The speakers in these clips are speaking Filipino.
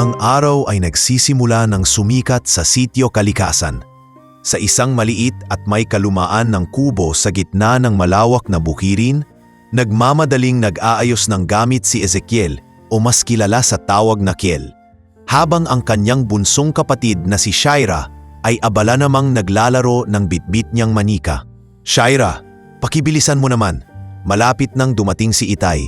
Ang araw ay nagsisimula ng sumikat sa Sitio Kalikasan, sa isang maliit at may kalumaan ng kubo sa gitna ng malawak na bukirin. Nagmamadaling nag-aayos ng gamit si Ezekiel o mas kilala sa tawag na Kiel, habang ang kanyang bunsong kapatid na si Shaira ay abala namang naglalaro ng bitbit niyang manika. "Shaira, pakibilisan mo naman. Malapit nang dumating si Itay.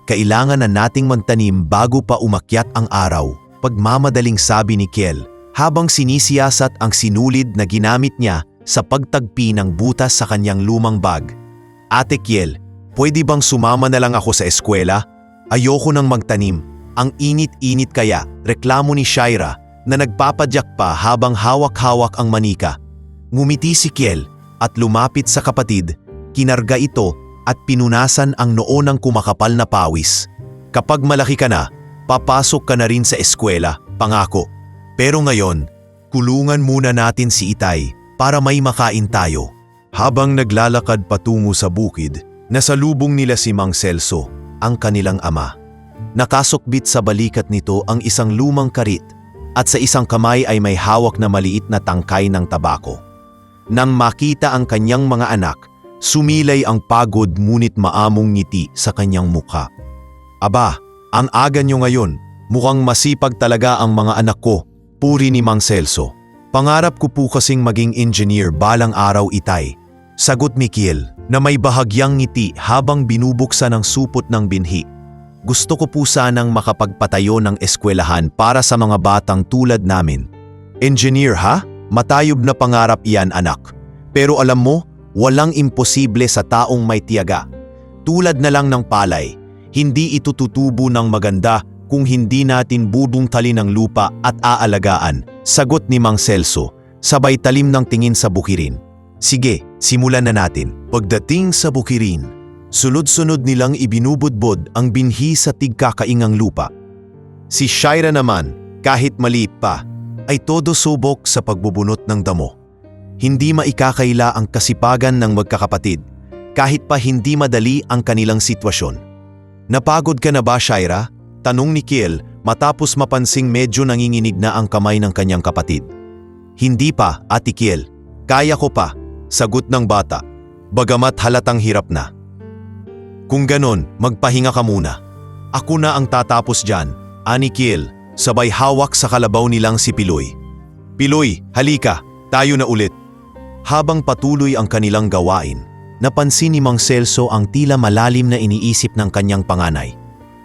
Kailangan na nating magtanim bago pa umakyat ang araw," pagmamadaling sabi ni Kiel habang sinisiyasat ang sinulid na ginamit niya sa pagtagpi ng butas sa kanyang lumang bag. "Ate Kiel, pwede bang sumama na lang ako sa eskwela? Ayoko nang magtanim. Ang init-init kaya," reklamo ni Shaira na nagpapadyak pa habang hawak-hawak ang manika. Ngumiti si Kiel at lumapit sa kapatid, kinarga ito at pinunasan ang noo ng kumakapal na pawis. "Kapag malaki ka na, papasok ka na rin sa eskwela, pangako. Pero ngayon, kulungan muna natin si Itay para may makain tayo." Habang naglalakad patungo sa bukid, nasalubong nila si Mang Celso, ang kanilang ama. Nakasukbit sa balikat nito ang isang lumang karit at sa isang kamay ay may hawak na maliit na tangkay ng tabako. Nang makita ang kanyang mga anak, sumilay ang pagod ngunit maamong ngiti sa kanyang mukha. "Aba, ang aga nyo ngayon, mukhang masipag talaga ang mga anak ko," puri ni Mang Celso. "Pangarap ko po kasing maging engineer balang araw, Itay," sagot ni Kiel na may bahagyang ngiti habang binubuksan ang supot ng binhi. "Gusto ko po sanang makapagpatayo ng eskwelahan para sa mga batang tulad namin." "Engineer ha? Matayog na pangarap iyan, anak. Pero alam mo, walang imposible sa taong may tiyaga. Tulad na lang ng palay, hindi ito tutubo ng maganda kung hindi natin bubungtalin ang lupa at aalagaan," sagot ni Mang Celso, sabay talim ng tingin sa bukirin. "Sige, simulan na natin." Pagdating sa bukirin, sunod-sunod nilang ibinubudbod ang binhi sa tigkakaingang lupa. Si Shaira naman, kahit maliit pa, ay todo subok sa pagbubunot ng damo. Hindi maikakaila ang kasipagan ng magkakapatid, kahit pa hindi madali ang kanilang sitwasyon. "Napagod ka na ba, Shaira?" tanong ni Kiel matapos mapansing medyo nanginginig na ang kamay ng kanyang kapatid. "Hindi pa, Ate Kiel. Kaya ko pa," sagot ng bata, bagamat halatang hirap na. "Kung ganon, magpahinga ka muna. Ako na ang tatapos dyan," ani Kiel, sabay hawak sa kalabaw nilang si Piloy. "Piloy, halika, tayo na ulit." Habang patuloy ang kanilang gawain, napansin ni Mang Celso ang tila malalim na iniisip ng kanyang panganay.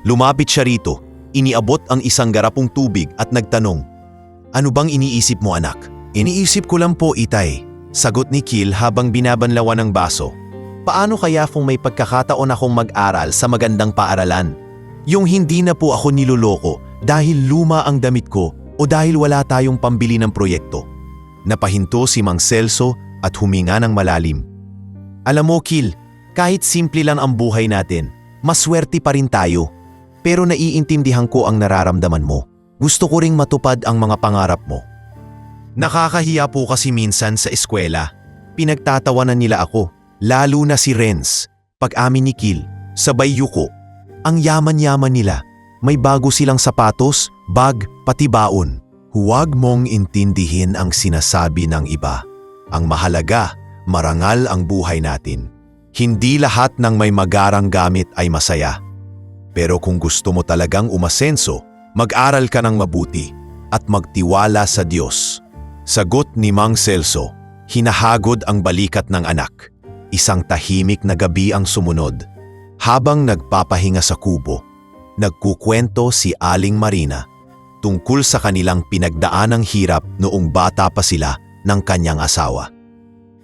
Lumapit siya rito, iniabot ang isang garapong tubig at nagtanong, "Ano bang iniisip mo, anak?" "Iniisip ko lang po, Itay," sagot ni Kiel habang binabanlawan ng baso. "Paano kaya kung may pagkakataon akong mag-aral sa magandang paaralan? Yung hindi na po ako niloloko dahil luma ang damit ko o dahil wala tayong pambili ng proyekto." Napahinto si Mang Celso at huminga ng malalim. "Alam mo, Kiel, kahit simple lang ang buhay natin, maswerte pa rin tayo. Pero naiintindihan ko ang nararamdaman mo. Gusto ko ring matupad ang mga pangarap mo." "Nakakahiya po kasi minsan sa eskwela. Pinagtatawanan nila ako, lalo na si Renz," pag-amin ni Kiel, sabay yuko. "Ang yaman-yaman nila. May bago silang sapatos, bag, pati baon." Huwag mong intindihin ang sinasabi ng iba. Ang mahalaga, marangal ang buhay natin. Hindi lahat ng may magarang gamit ay masaya. Pero kung gusto mo talagang umasenso, mag-aral ka ng mabuti at magtiwala sa Diyos. Sagot ni Mang Celso, hinahagod ang balikat ng anak. Isang tahimik na gabi ang sumunod. Habang nagpapahinga sa kubo, nagkukwento si Aling Marina tungkol sa kanilang pinagdaanang hirap noong bata pa sila ng kanyang asawa.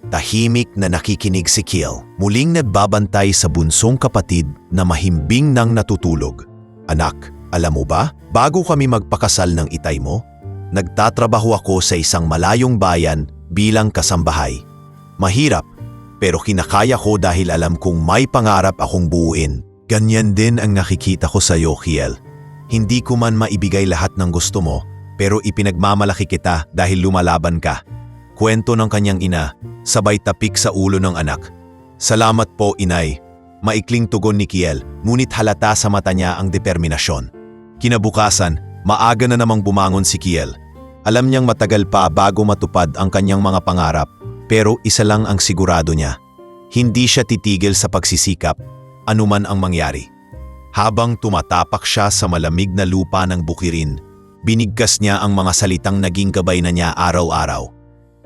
Tahimik na nakikinig si Kiel, muling nagbabantay sa bunsong kapatid na mahimbing nang natutulog. "Anak, alam mo ba, bago kami magpakasal ng Itay mo, nagtatrabaho ako sa isang malayong bayan bilang kasambahay. Mahirap, pero kinakaya ko dahil alam kong may pangarap akong buuin. Ganyan din ang nakikita ko sa iyo, Kiel. Hindi ko man maibigay lahat ng gusto mo, pero ipinagmamalaki kita dahil lumalaban ka." Kwento ng kanyang ina, sabay tapik sa ulo ng anak. "Salamat po, Inay. Maikling tugon ni Kiel, ngunit halata sa mata niya ang determinasyon. Kinabukasan, maaga na namang bumangon si Kiel. Alam niyang matagal pa bago matupad ang kanyang mga pangarap, pero isa lang ang sigurado niya. Hindi siya titigil sa pagsisikap, anuman ang mangyari. Habang tumatapak siya sa malamig na lupa ng bukirin, binigkas niya ang mga salitang naging gabay na niya araw-araw.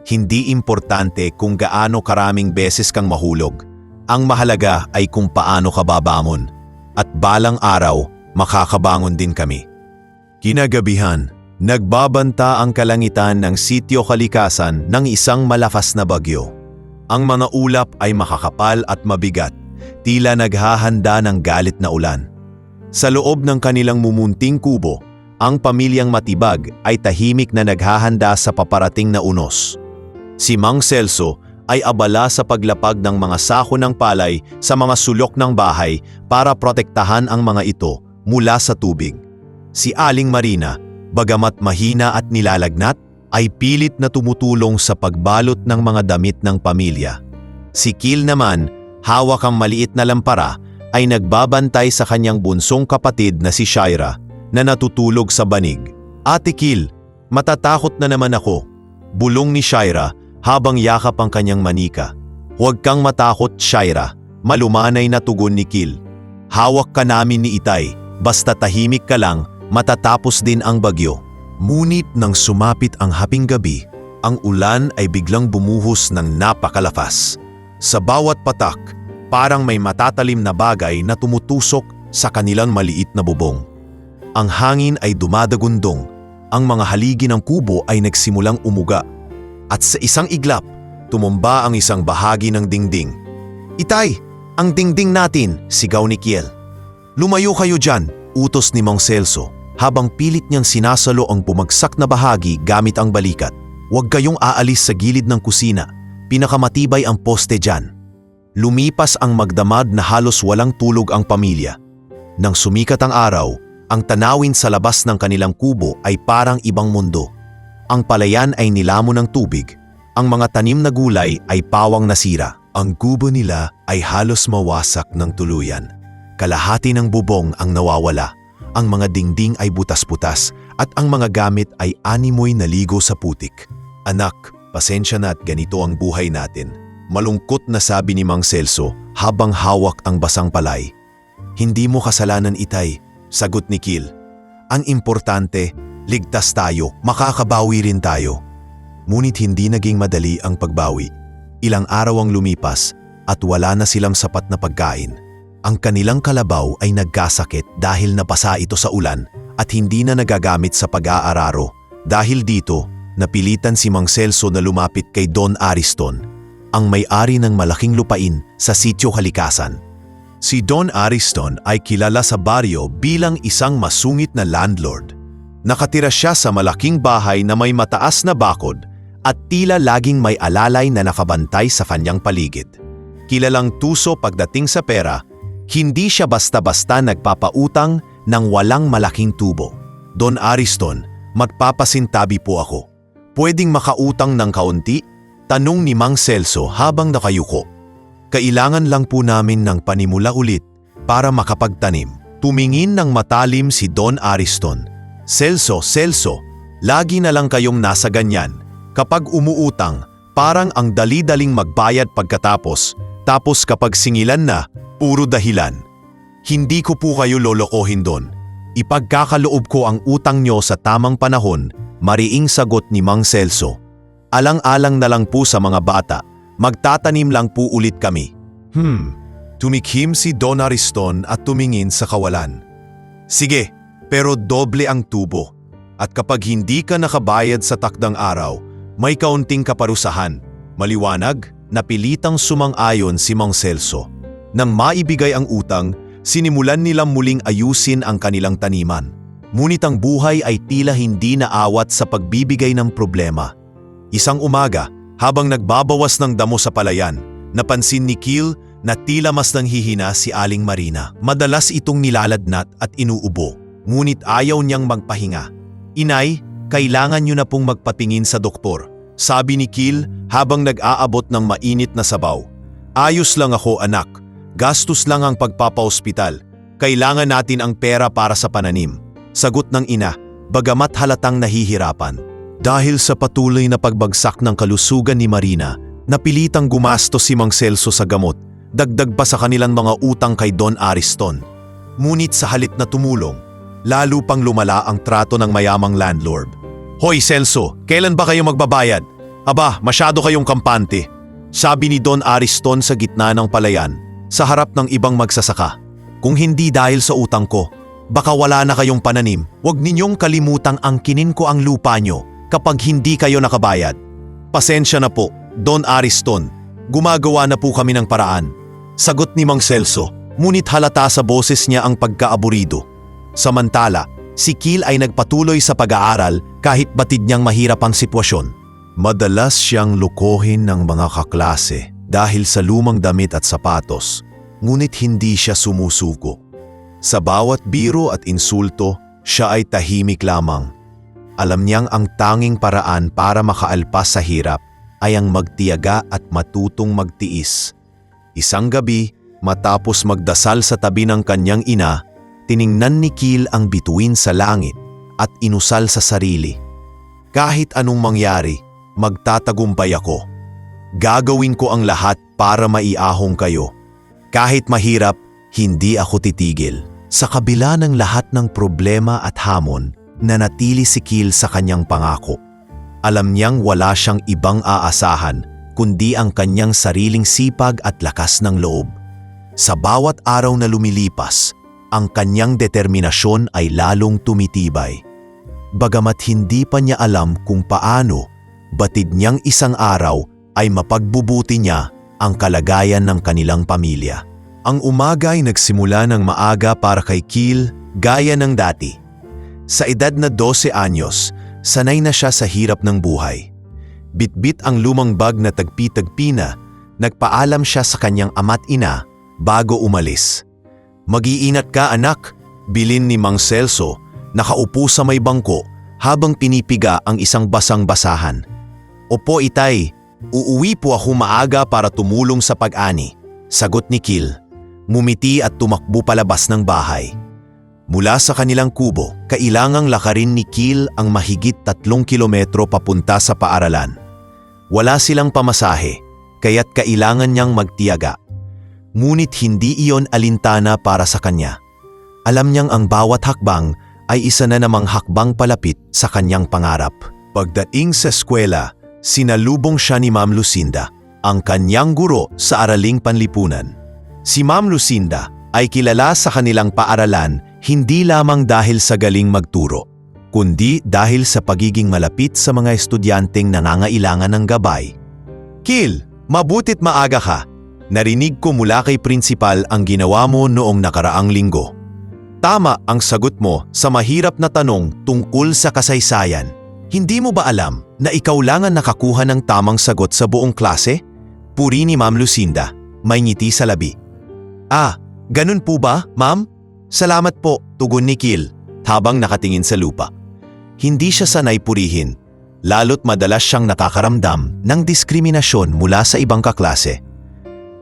Hindi importante kung gaano karaming beses kang mahulog. Ang mahalaga ay kung paano ka babangon. At balang araw, makakabangon din kami. Kinagabihan, nagbabanta ang kalangitan ng Sitio Kalikasan ng isang malakas na bagyo. Ang mga ulap ay makakapal at mabigat, tila naghahanda ng galit na ulan. Sa loob ng kanilang mumunting kubo, ang pamilyang Matibag ay tahimik na naghahanda sa paparating na unos. Si Mang Celso ay abala sa paglapag ng mga sako ng palay sa mga sulok ng bahay para protektahan ang mga ito mula sa tubig. Si Aling Marina, bagamat mahina at nilalagnat, ay pilit na tumutulong sa pagbalot ng mga damit ng pamilya. Si Kil naman, hawak ang maliit na lampara, ay nagbabantay sa kanyang bunsong kapatid na si Shaira na natutulog sa banig. Ate Kil, matatakot na naman ako, bulong ni Shaira habang yakap ang kanyang manika. Huwag kang matakot, Shaira, malumanay na tugon ni Kil. Hawak ka namin ni Itay, basta tahimik ka lang, matatapos din ang bagyo. Ngunit nang sumapit ang haping gabi, ang ulan ay biglang bumuhos ng napakalakas. Sa bawat patak, parang may matatalim na bagay na tumutusok sa kanilang maliit na bubong. Ang hangin ay dumadagundong, ang mga haligi ng kubo ay nagsimulang umuga. At sa isang iglap, tumumba ang isang bahagi ng dingding. Itay, ang dingding natin, sigaw ni Kiel. Lumayo kayo dyan, utos ni Mang Celso, habang pilit niyang sinasalo ang bumagsak na bahagi gamit ang balikat. Huwag kayong aalis sa gilid ng kusina, pinakamatibay ang poste dyan. Lumipas ang magdamag na halos walang tulog ang pamilya. Nang sumikat ang araw, ang tanawin sa labas ng kanilang kubo ay parang ibang mundo. Ang palayan ay nilamon ng tubig, ang mga tanim na gulay ay pawang nasira. Ang kubo nila ay halos mawasak ng tuluyan. Kalahati ng bubong ang nawawala, ang mga dingding ay butas-butas at ang mga gamit ay animoy naligo sa putik. Anak, pasensya na at ganito ang buhay natin. Malungkot na sabi ni Mang Celso habang hawak ang basang palay. Hindi mo kasalanan, Itay, sagot ni Kil. Ang importante, ligtas tayo, makakabawi rin tayo. Ngunit hindi naging madali ang pagbawi. Ilang araw ang lumipas at wala na silang sapat na pagkain. Ang kanilang kalabaw ay nagkasakit dahil napasa ito sa ulan at hindi na nagagamit sa pag-aararo. Dahil dito, napilitan si Mang Celso na lumapit kay Don Ariston, ang may-ari ng malaking lupain sa Sitio Kalikasan. Si Don Ariston ay kilala sa baryo bilang isang masungit na landlord. Nakatira siya sa malaking bahay na may mataas na bakod at tila laging may alalay na nakabantay sa kanyang paligid. Kilalang tuso pagdating sa pera, hindi siya basta-basta nagpapautang ng walang malaking tubo. Don Ariston, magpapasintabi po ako. Pwedeng makautang ng kaunti? Tanong ni Mang Celso habang nakayuko. Kailangan lang po namin ng panimula ulit para makapagtanim. Tumingin ng matalim si Don Ariston. Celso, lagi na lang kayong nasa ganyan. Kapag umuutang, parang ang dali-daling magbayad pagkatapos, tapos kapag singilan na, puro dahilan. Hindi ko po kayo lolokohin doon. Ipagkakaloob ko ang utang nyo sa tamang panahon, mariing sagot ni Mang Celso. Alang-alang na lang po sa mga bata, magtatanim lang po ulit kami. Tumikhim si Don Ariston at tumingin sa kawalan. Sige, pero doble ang tubo. At kapag hindi ka nakabayad sa takdang araw, may kaunting kaparusahan. Maliwanag, napilitang sumang-ayon si Mang Celso. Nang maibigay ang utang, sinimulan nilang muling ayusin ang kanilang taniman. Ngunit ang buhay ay tila hindi naawat sa pagbibigay ng problema. Isang umaga, habang nagbabawas ng damo sa palayan, napansin ni Kil na tila mas nanghihina si Aling Marina. Madalas itong nilalagnat at inuubo, ngunit ayaw niyang magpahinga. Inay, kailangan niyo na pong magpatingin sa doktor, sabi ni Kil habang nag-aabot ng mainit na sabaw. Ayos lang ako, anak. Gastos lang ang pagpapaospital. Kailangan natin ang pera para sa pananim. Sagot ng ina, bagamat halatang nahihirapan. Dahil sa patuloy na pagbagsak ng kalusugan ni Marina, napilitang gumastos si Mang Celso sa gamot, dagdag pa sa kanilang mga utang kay Don Ariston. Ngunit sa halip na tumulong, lalo pang lumala ang trato ng mayamang landlord. Hoy Celso, kailan ba kayo magbabayad? Aba, masyado kayong kampante. Sabi ni Don Ariston sa gitna ng palayan, sa harap ng ibang magsasaka. Kung hindi dahil sa utang ko, baka wala na kayong pananim. Huwag ninyong kalimutang angkinin ko ang lupa nyo kapag hindi kayo nakabayad. Pasensya na po, Don Ariston. Gumagawa na po kami ng paraan. Sagot ni Mang Celso, ngunit halata sa boses niya ang pagkaaburido. Samantala, si Kil ay nagpatuloy sa pag-aaral kahit batid niyang mahirap ang sitwasyon. Madalas siyang lukohin ng mga kaklase dahil sa lumang damit at sapatos, ngunit hindi siya sumusuko. Sa bawat biro at insulto, siya ay tahimik lamang. Alam niyang ang tanging paraan para makaalpas sa hirap ay ang magtiyaga at matutong magtiis. Isang gabi, matapos magdasal sa tabi ng kanyang ina, tiningnan ni Kil ang bituin sa langit at inusal sa sarili. Kahit anong mangyari, magtatagumpay ako. Gagawin ko ang lahat para maiahong kayo. Kahit mahirap, hindi ako titigil. Sa kabila ng lahat ng problema at hamon, nanatili si Kil sa kanyang pangako. Alam niyang wala siyang ibang aasahan kundi ang kanyang sariling sipag at lakas ng loob. Sa bawat araw na lumilipas, ang kanyang determinasyon ay lalong tumitibay. Bagamat hindi pa niya alam kung paano, batid niyang isang araw ay mapagbubuti niya ang kalagayan ng kanilang pamilya. Ang umaga ay nagsimula ng maaga para kay Kil gaya ng dati. Sa edad na 12 anyos, sanay na siya sa hirap ng buhay. Bitbit ang lumang bag na tagpi-tagpi na, nagpaalam siya sa kanyang ama't ina bago umalis. Mag-iingat ka anak, bilin ni Mang Celso, nakaupo sa may bangko habang pinipiga ang isang basang-basahan. Opo itay, uuwi po ako maaga para tumulong sa pag-ani, sagot ni Kil. Mumiti at tumakbo palabas ng bahay. Mula sa kanilang kubo, kailangang lakarin ni Kil ang mahigit 3 kilometro papunta sa paaralan. Wala silang pamasahe, kaya't kailangan niyang magtiyaga. Ngunit hindi iyon alintana para sa kanya. Alam niyang ang bawat hakbang ay isa na namang hakbang palapit sa kanyang pangarap. Pagdating sa eskwela, sinalubong siya ni Ma'am Lucinda, ang kanyang guro sa araling panlipunan. Si Ma'am Lucinda ay kilala sa kanilang paaralan hindi lamang dahil sa galing magturo, kundi dahil sa pagiging malapit sa mga estudyanteng nangangailangan ng gabay. Kil, mabutit maaga ka. Narinig ko mula kay principal ang ginawa mo noong nakaraang linggo. Tama ang sagot mo sa mahirap na tanong tungkol sa kasaysayan. Hindi mo ba alam na ikaw lang ang nakakuha ng tamang sagot sa buong klase? Puri ni Ma'am Lucinda, may ngiti sa labi. Ah, ganun po ba, ma'am? Salamat po, tugon ni Kil habang nakatingin sa lupa. Hindi siya sanay purihin, lalo't madalas siyang nakakaramdam ng diskriminasyon mula sa ibang kaklase.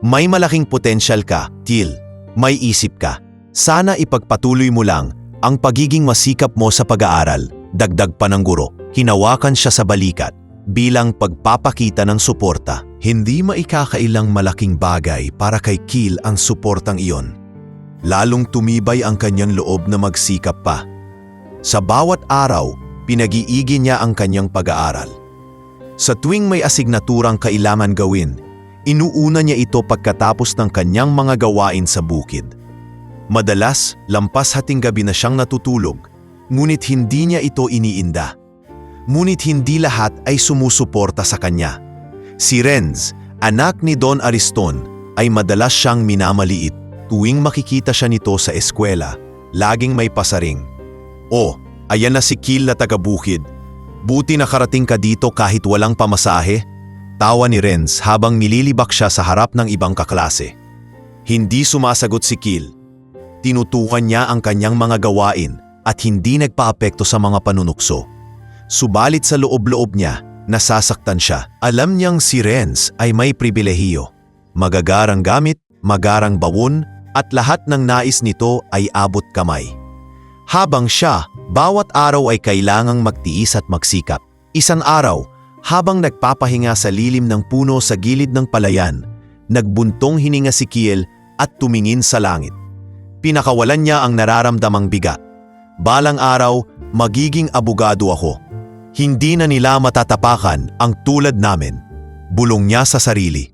May malaking potensyal ka, Kil. May isip ka. Sana ipagpatuloy mo lang ang pagiging masikap mo sa pag-aaral, dagdag pa ng guro. Hinawakan siya sa balikat bilang pagpapakita ng suporta. Hindi maikakailang malaking bagay para kay Kil ang suportang iyon. Lalong tumibay ang kanyang loob na magsikap pa. Sa bawat araw, pinag-iigi niya ang kanyang pag-aaral. Sa tuwing may asignaturang kailangan gawin, inuuna niya ito pagkatapos ng kanyang mga gawain sa bukid. Madalas, lampas hating gabi na siyang natutulog, ngunit hindi niya ito iniinda. Ngunit hindi lahat ay sumusuporta sa kanya. Si Renz, anak ni Don Ariston, ay madalas siyang minamaliit. Tuwing makikita siya nito sa eskwela, laging may pasaring. Oh, ayan na si Kil na taga-bukid. Buti nakarating ka dito kahit walang pamasahe. Tawa ni Renz habang nililibak siya sa harap ng ibang kaklase. Hindi sumasagot si Kil. Tinutukan niya ang kanyang mga gawain at hindi nagpaapekto sa mga panunukso. Subalit sa loob-loob niya, nasasaktan siya. Alam niyang si Renz ay may pribilehiyo. Magagarang gamit, magarang bawon, at lahat ng nais nito ay abot kamay. Habang siya, bawat araw ay kailangang magtiis at magsikap. Isang araw, habang nagpapahinga sa lilim ng puno sa gilid ng palayan, nagbuntong hininga si Kiel at tumingin sa langit. Pinakawalan niya ang nararamdamang bigat. Balang araw, magiging abogado ako. Hindi na nila matatapakan ang tulad namin. Bulong niya sa sarili.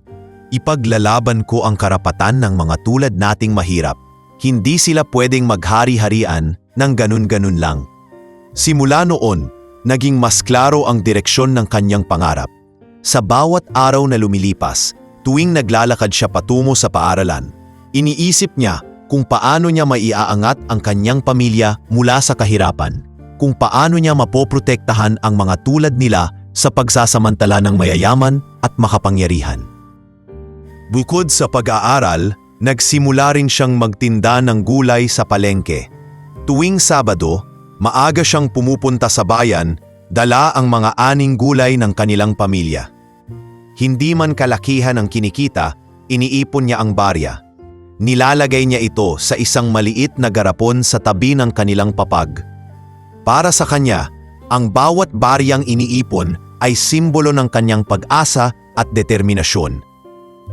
Ipaglalaban ko ang karapatan ng mga tulad nating mahirap. Hindi sila pwedeng maghari-harian ng ganun-ganun lang. Simula noon, naging mas klaro ang direksyon ng kanyang pangarap. Sa bawat araw na lumilipas, tuwing naglalakad siya patungo sa paaralan, iniisip niya kung paano niya maiaangat ang kanyang pamilya mula sa kahirapan, kung paano niya mapoprotektahan ang mga tulad nila sa pagsasamantala ng mayayaman at makapangyarihan. Bukod sa pag-aaral, nagsimula rin siyang magtinda ng gulay sa palengke. Tuwing Sabado, maaga siyang pumupunta sa bayan, dala ang mga aning gulay ng kanilang pamilya. Hindi man kalakihan ang kinikita, iniipon niya ang barya. Nilalagay niya ito sa isang maliit na garapon sa tabi ng kanilang papag. Para sa kanya, ang bawat baryang iniipon ay simbolo ng kanyang pag-asa at determinasyon.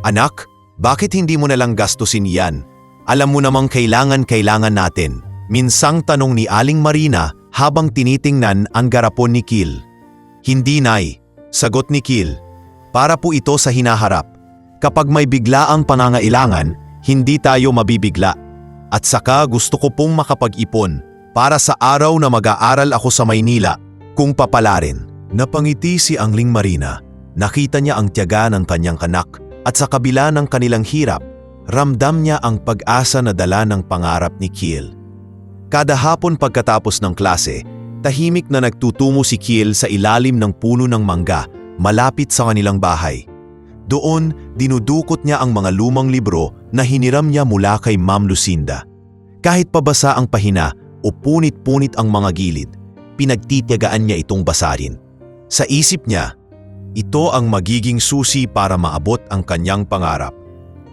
Anak, bakit hindi mo nalang gastusin yan? Alam mo namang kailangan natin. Minsang tanong ni Aling Marina habang tinitingnan ang garapon ni Kiel. Hindi, Nay, sagot ni Kiel. Para po ito sa hinaharap. Kapag may biglaang pangangailangan, hindi tayo mabibigla. At saka gusto ko pong makapag-ipon para sa araw na mag-aaral ako sa Maynila, kung papalarin. Napangiti si Aling Marina. Nakita niya ang tiyaga ng kanyang anak at sa kabila ng kanilang hirap, ramdam niya ang pag-asa na dala ng pangarap ni Kiel. Kada hapon pagkatapos ng klase, tahimik na nagtutungo si Kiel sa ilalim ng puno ng mangga malapit sa kanilang bahay. Doon, dinudukot niya ang mga lumang libro na hiniram niya mula kay Ma'am Lucinda. Kahit pabasa ang pahina o punit-punit ang mga gilid, pinagtitiyagaan niya itong basarin. Sa isip niya, ito ang magiging susi para maabot ang kanyang pangarap.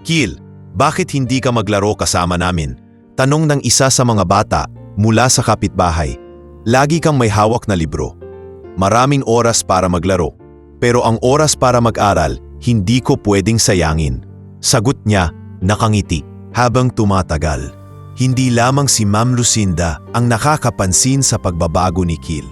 Kiel, bakit hindi ka maglaro kasama namin? Tanong ng isa sa mga bata mula sa kapitbahay. Lagi kang may hawak na libro. Maraming oras para maglaro, pero ang oras para mag-aral, hindi ko pwedeng sayangin. Sagot niya, nakangiti. Habang tumatagal, hindi lamang si Ma'am Lucinda ang nakakapansin sa pagbabago ni Kiel.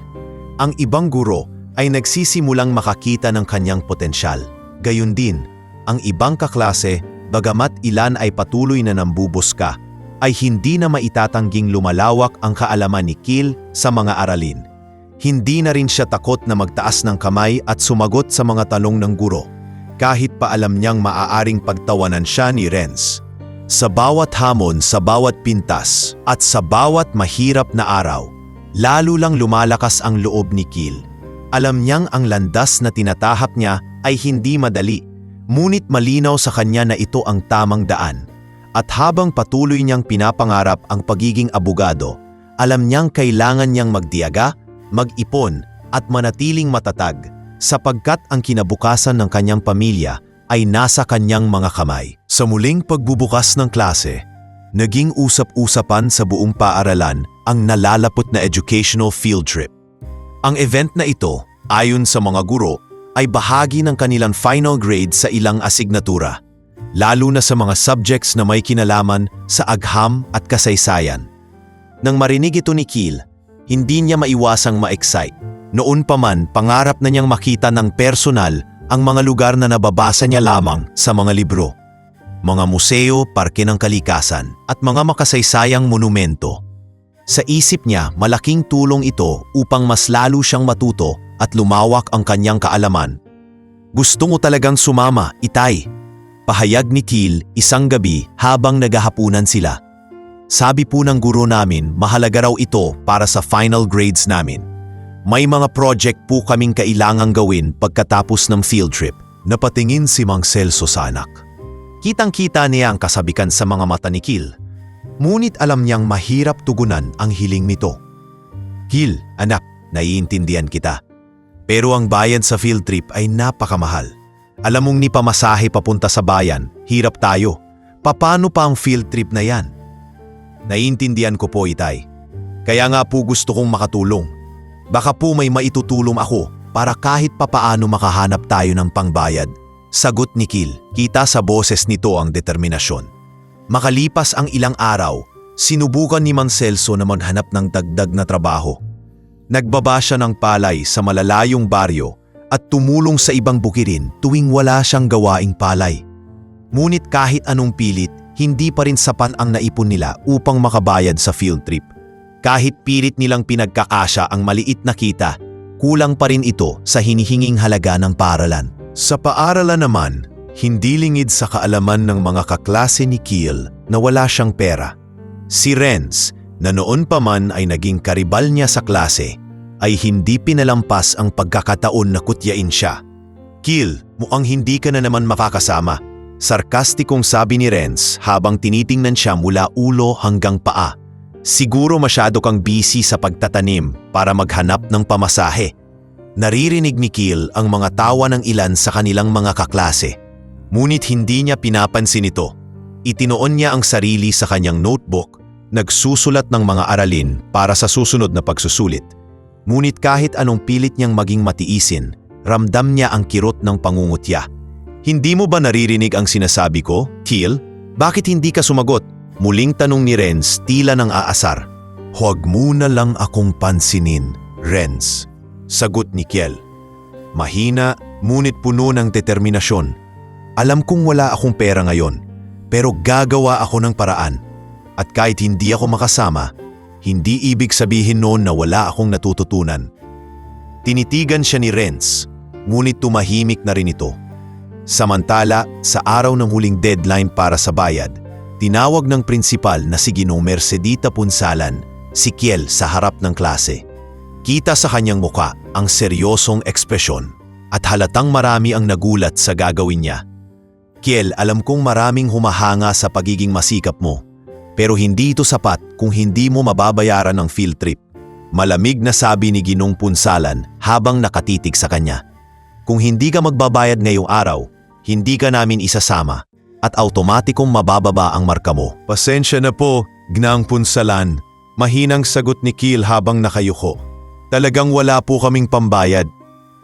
Ang ibang guro ay nagsisimulang makakita ng kanyang potensyal. Gayun din, ang ibang kaklase, bagamat ilan ay patuloy na nambubuska, ay hindi na maitatangging lumalawak ang kaalaman ni Kiel sa mga aralin. Hindi na rin siya takot na magtaas ng kamay at sumagot sa mga tanong ng guro, kahit pa alam niyang maaaring pagtawanan siya ni Renz. Sa bawat hamon, sa bawat pintas, at sa bawat mahirap na araw, lalo lang lumalakas ang loob ni Kiel. Alam niyang ang landas na tinatahak niya ay hindi madali, ngunit malinaw sa kanya na ito ang tamang daan. At habang patuloy niyang pinapangarap ang pagiging abogado, alam niyang kailangan niyang magdiyaga, mag-ipon, at manatiling matatag, sapagkat ang kinabukasan ng kanyang pamilya ay nasa kanyang mga kamay. Sa muling pagbubukas ng klase, naging usap-usapan sa buong paaralan ang nalalapot na educational field trip. Ang event na ito, ayon sa mga guro, ay bahagi ng kanilang final grade sa ilang asignatura, lalo na sa mga subjects na may kinalaman sa agham at kasaysayan. Nang marinig ito ni Kiel, hindi niya maiwasang ma-excite. Noon pa man, pangarap na niyang makita ng personal ang mga lugar na nababasa niya lamang sa mga libro. Mga museo, parke ng kalikasan, at mga makasaysayang monumento. Sa isip niya, malaking tulong ito upang mas lalo siyang matuto at lumawak ang kanyang kaalaman. Gusto mo talagang sumama, Itay? Pahayag ni Kiel isang gabi habang naghahapunan sila. Sabi po ng guro namin, mahalaga raw ito para sa final grades namin. May mga project po kaming kailangang gawin pagkatapos ng field trip. Napatingin si Mang Celso sa anak. Kitang-kita niya ang kasabikan sa mga mata ni Kiel. Ngunit alam niyang mahirap tugunan ang hiling nito. Kiel, anak, naiintindihan kita. Pero ang bayad sa field trip ay napakamahal. Alam mong ni pamasahe papunta sa bayan, hirap tayo. Paano pa ang field trip na yan? Naiintindihan ko po, Itay. Kaya nga po gusto kong makatulong. Baka po may maitutulong ako para kahit papaano makahanap tayo ng pangbayad. Sagot ni Kil, kita sa boses nito ang determinasyon. Makalipas ang ilang araw, sinubukan ni Mang Celso na maghanap ng dagdag na trabaho. Nagbaba siya ng palay sa malalayong baryo at tumulong sa ibang bukirin tuwing wala siyang gawaing palay. Ngunit kahit anong pilit, hindi pa rin sapat ang naipon nila upang makabayad sa field trip. Kahit pilit nilang pinagkakasya ang maliit na kita, kulang pa rin ito sa hinihinging halaga ng paaralan. Sa paaralan naman, hindi lingid sa kaalaman ng mga kaklase ni Kil na wala siyang pera. Si Renz, na noon pa man ay naging karibal niya sa klase, ay hindi pinalampas ang pagkakataon na kutyain siya. Kil, mukhang hindi ka na naman makakasama. Sarkastikong sabi ni Renz habang tinitingnan siya mula ulo hanggang paa. Siguro masyado kang busy sa pagtatanim para maghanap ng pamasahe. Naririnig ni Kil ang mga tawa ng ilan sa kanilang mga kaklase. Ngunit hindi niya pinapansin ito. Itinoon niya ang sarili sa kanyang notebook, nagsusulat ng mga aralin para sa susunod na pagsusulit. Ngunit kahit anong pilit niyang maging matiisin, ramdam niya ang kirot ng pangungutya. Hindi mo ba naririnig ang sinasabi ko, Kil? Bakit hindi ka sumagot? Muling tanong ni Renz tila ng aasar. Huwag mo na lang akong pansinin, Renz. Sagot ni Kil. Mahina, ngunit puno ng determinasyon. Alam kong wala akong pera ngayon, pero gagawa ako ng paraan. At kahit hindi ako makasama, hindi ibig sabihin noon na wala akong natututunan. Tinitigan siya ni Renz, ngunit tumahimik na rin ito. Samantala, sa araw ng huling deadline para sa bayad, tinawag ng prinsipal na si Ginong Mercedita Punsalan si Kiel sa harap ng klase. Kita sa kanyang muka ang seryosong ekspresyon at halatang marami ang nagulat sa gagawin niya. Kiel, alam kong maraming humahanga sa pagiging masikap mo, pero hindi ito sapat kung hindi mo mababayaran ng field trip. Malamig na sabi ni Ginong Punsalan habang nakatitig sa kanya. Kung hindi ka magbabayad ngayong araw, hindi ka namin isasama at automatikong mabababa ang marka mo. Pasensya na po, Gnang Punsalan. Mahinang sagot ni Kil habang nakayuko. Talagang wala po kaming pambayad.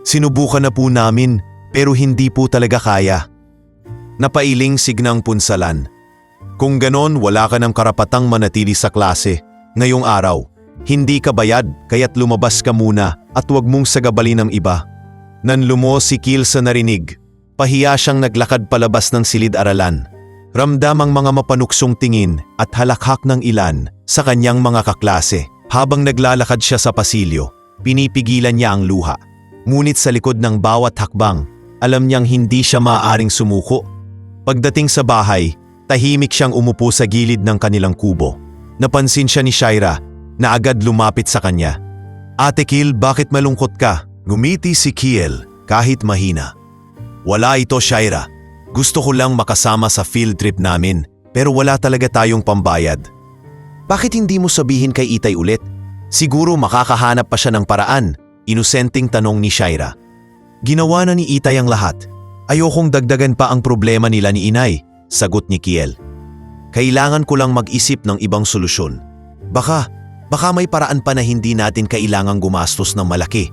Sinubukan na po namin pero hindi po talaga kaya. Napailing si Gnang Punsalan. Kung ganon, wala ka ng karapatang manatili sa klase. Ngayong araw, hindi ka bayad kaya't lumabas ka muna at huwag mong sagabalin ng iba. Nanlumo si Kil sa narinig. Pahiya siyang naglakad palabas ng silid-aralan. Ramdam ang mga mapanuksong tingin at halakhak ng ilan sa kanyang mga kaklase. Habang naglalakad siya sa pasilyo, pinipigilan niya ang luha. Ngunit sa likod ng bawat hakbang, alam niyang hindi siya maaaring sumuko. Pagdating sa bahay, tahimik siyang umupo sa gilid ng kanilang kubo. Napansin siya ni Shaira na agad lumapit sa kanya. Ate Kil, bakit malungkot ka? Ngumiti si Kiel kahit mahina. Wala ito, Shaira. Gusto ko lang makasama sa field trip namin pero wala talaga tayong pambayad. Bakit hindi mo sabihin kay Itay ulit? Siguro makakahanap pa siya ng paraan, inosenteng tanong ni Shaira. Ginawa na ni Itay ang lahat. Ayokong dagdagan pa ang problema nila ni Inay, sagot ni Kiel. Kailangan ko lang mag-isip ng ibang solusyon. Baka may paraan pa na hindi natin kailangang gumastos ng malaki.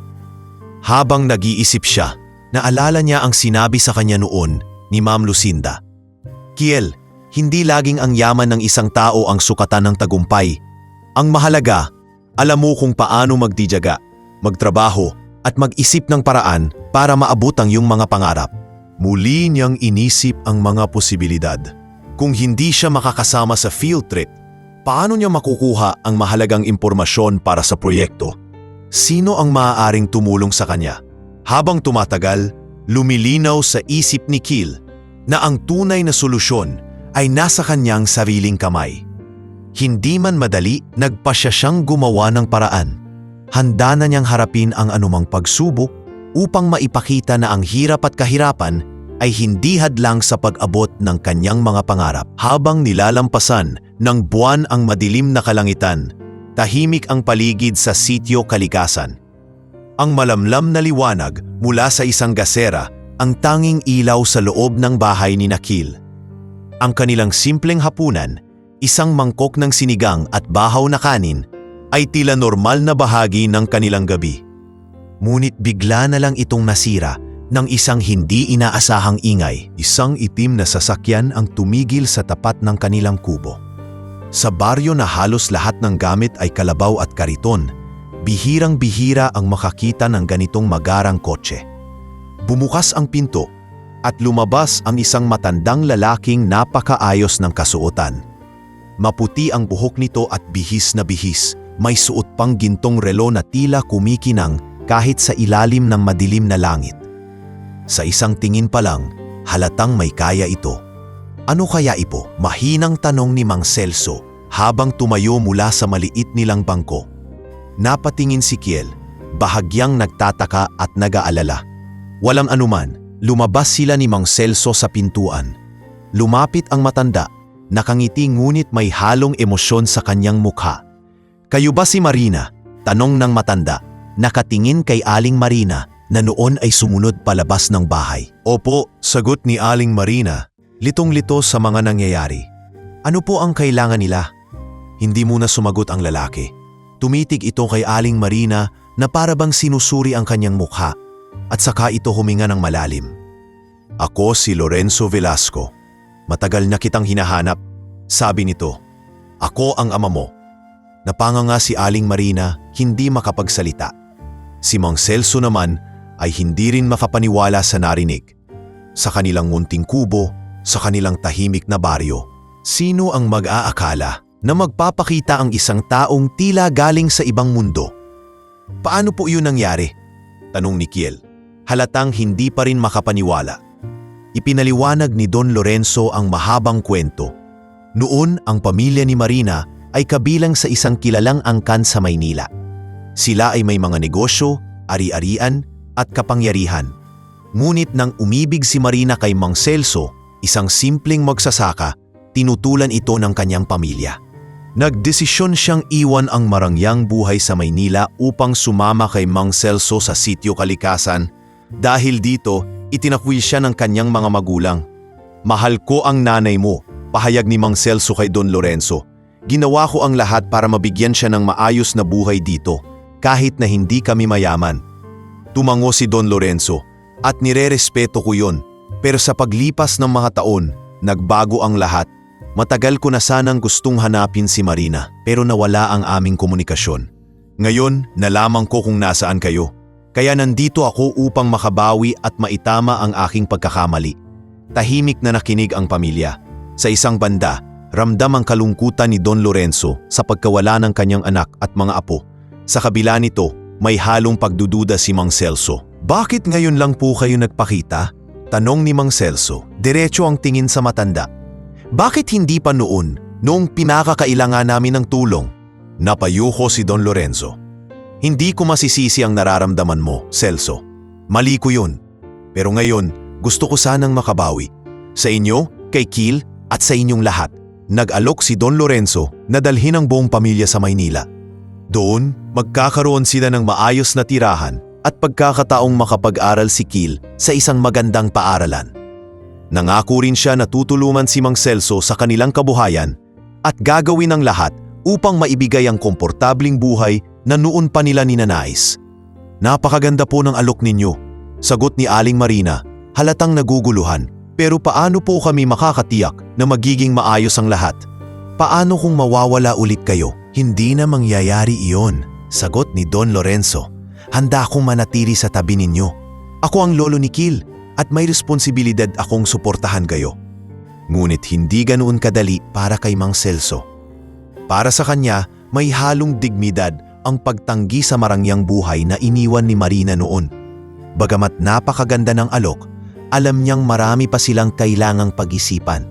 Habang nag-iisip siya, naalala niya ang sinabi sa kanya noon ni Ma'am Lucinda. Kiel, hindi laging ang yaman ng isang tao ang sukatan ng tagumpay. Ang mahalaga, alam mo kung paano magdiyaga, magtrabaho at mag-isip ng paraan para maabot ang iyong mga pangarap. Muli niyang inisip ang mga posibilidad. Kung hindi siya makakasama sa field trip, paano niya makukuha ang mahalagang impormasyon para sa proyekto? Sino ang maaaring tumulong sa kanya? Habang tumatagal, lumilinaw sa isip ni Kil na ang tunay na solusyon ay nasa kanyang sariling kamay. Hindi man madali, nagpasya siyang gumawa ng paraan. Handa na niyang harapin ang anumang pagsubok upang maipakita na ang hirap at kahirapan ay hindi hadlang sa pag-abot ng kanyang mga pangarap. Habang nilalampasan ng buwan ang madilim na kalangitan, tahimik ang paligid sa sitio Kalikasan. Ang malamlam na liwanag mula sa isang gasera ang tanging ilaw sa loob ng bahay ni Nakil. Ang kanilang simpleng hapunan, isang mangkok ng sinigang at bahaw na kanin, ay tila normal na bahagi ng kanilang gabi. Ngunit bigla na lang itong nasira ng isang hindi inaasahang ingay. Isang itim na sasakyan ang tumigil sa tapat ng kanilang kubo. Sa baryo na halos lahat ng gamit ay kalabaw at kariton, bihirang-bihira ang makakita ng ganitong magarang kotse. Bumukas ang pinto at lumabas ang isang matandang lalaking napakaayos ng kasuotan. Maputi ang buhok nito at bihis na bihis. May suot pang gintong relo na tila kumikinang kahit sa ilalim ng madilim na langit. Sa isang tingin pa lang, halatang may kaya ito. Ano kaya ito? Mahinang tanong ni Mang Celso habang tumayo mula sa maliit nilang bangko. Napatingin si Kiel, bahagyang nagtataka at nag-aalala. Walang anuman, lumabas sila ni Mang Celso sa pintuan. Lumapit ang matanda, nakangiti ngunit may halong emosyon sa kanyang mukha. "Kayo ba si Marina?" tanong ng matanda, nakatingin kay Aling Marina na noon ay sumunod palabas ng bahay. "Opo," sagot ni Aling Marina, litong-lito sa mga nangyayari. "Ano po ang kailangan nila?" Hindi muna sumagot ang lalaki. Tumitig ito kay Aling Marina na para bang sinusuri ang kanyang mukha at saka ito huminga ng malalim. "Ako si Lorenzo Velasco. Matagal na kitang hinahanap," sabi nito. "Ako ang ama mo." Napanganga si Aling Marina, hindi makapagsalita. Si Mang Celso naman ay hindi rin makapaniwala sa narinig. Sa kanilang munting kubo, sa kanilang tahimik na baryo, sino ang mag-aakala na magpapakita ang isang taong tila galing sa ibang mundo? "Paano po yun nangyari?" tanong ni Kiel. Halatang hindi pa rin makapaniwala. Ipinaliwanag ni Don Lorenzo ang mahabang kwento. Noon ang pamilya ni Marina ay kabilang sa isang kilalang angkan sa Maynila. Sila ay may mga negosyo, ari-arian at kapangyarihan. Ngunit nang umibig si Marina kay Mang Celso, isang simpleng magsasaka, tinutulan ito ng kanyang pamilya. Nagdesisyon siyang iwan ang marangyang buhay sa Maynila upang sumama kay Mang Celso sa Sitio Kalikasan. Dahil dito, itinakwil siya ng kanyang mga magulang. "Mahal ko ang nanay mo," pahayag ni Mang Celso kay Don Lorenzo. "Ginawa ko ang lahat para mabigyan siya ng maayos na buhay dito, kahit na hindi kami mayaman." Tumango si Don Lorenzo, "At nirerespeto ko yon. Pero sa paglipas ng mga taon, nagbago ang lahat. Matagal ko na sanang gustong hanapin si Marina, pero nawala ang aming komunikasyon. Ngayon, nalaman ko kung nasaan kayo. Kaya nandito ako upang makabawi at maitama ang aking pagkakamali." Tahimik na nakinig ang pamilya. Sa isang banda, ramdam ang kalungkutan ni Don Lorenzo sa pagkawala ng kanyang anak at mga apo. Sa kabila nito, may halong pagdududa si Mang Celso. "Bakit ngayon lang po kayo nagpakita?" tanong ni Mang Celso, diretso ang tingin sa matanda. "Bakit hindi pa noong pinakakailangan namin ng tulong?" Napayuko si Don Lorenzo. "Hindi ko masisisi ang nararamdaman mo, Celso. Mali ko yun. Pero ngayon, gusto ko sanang makabawi. Sa inyo, kay Kiel, at sa inyong lahat." Nag-alok si Don Lorenzo na dalhin ang buong pamilya sa Maynila. Doon, magkakaroon sila ng maayos na tirahan at pagkakataong makapag-aral si Kiel sa isang magandang paaralan. Nangako rin siya na tutulungan si Mang Celso sa kanilang kabuhayan at gagawin ang lahat upang maibigay ang komportabling buhay na noon pa nila ninanais. "Napakaganda po ng alok ninyo," sagot ni Aling Marina, halatang naguguluhan. "Pero paano po kami makakatiyak na magiging maayos ang lahat? Paano kung mawawala ulit kayo?" "Hindi na mangyayari iyon," sagot ni Don Lorenzo. "Handa akong manatili sa tabi ninyo. Ako ang lolo ni Kiel at may responsibilidad akong suportahan kayo." Ngunit hindi ganoon kadali para kay Mang Celso. Para sa kanya, may halong dignidad ang pagtanggi sa marangyang buhay na iniwan ni Marina noon. Bagamat napakaganda ng alok, alam niyang marami pa silang kailangang pag-isipan.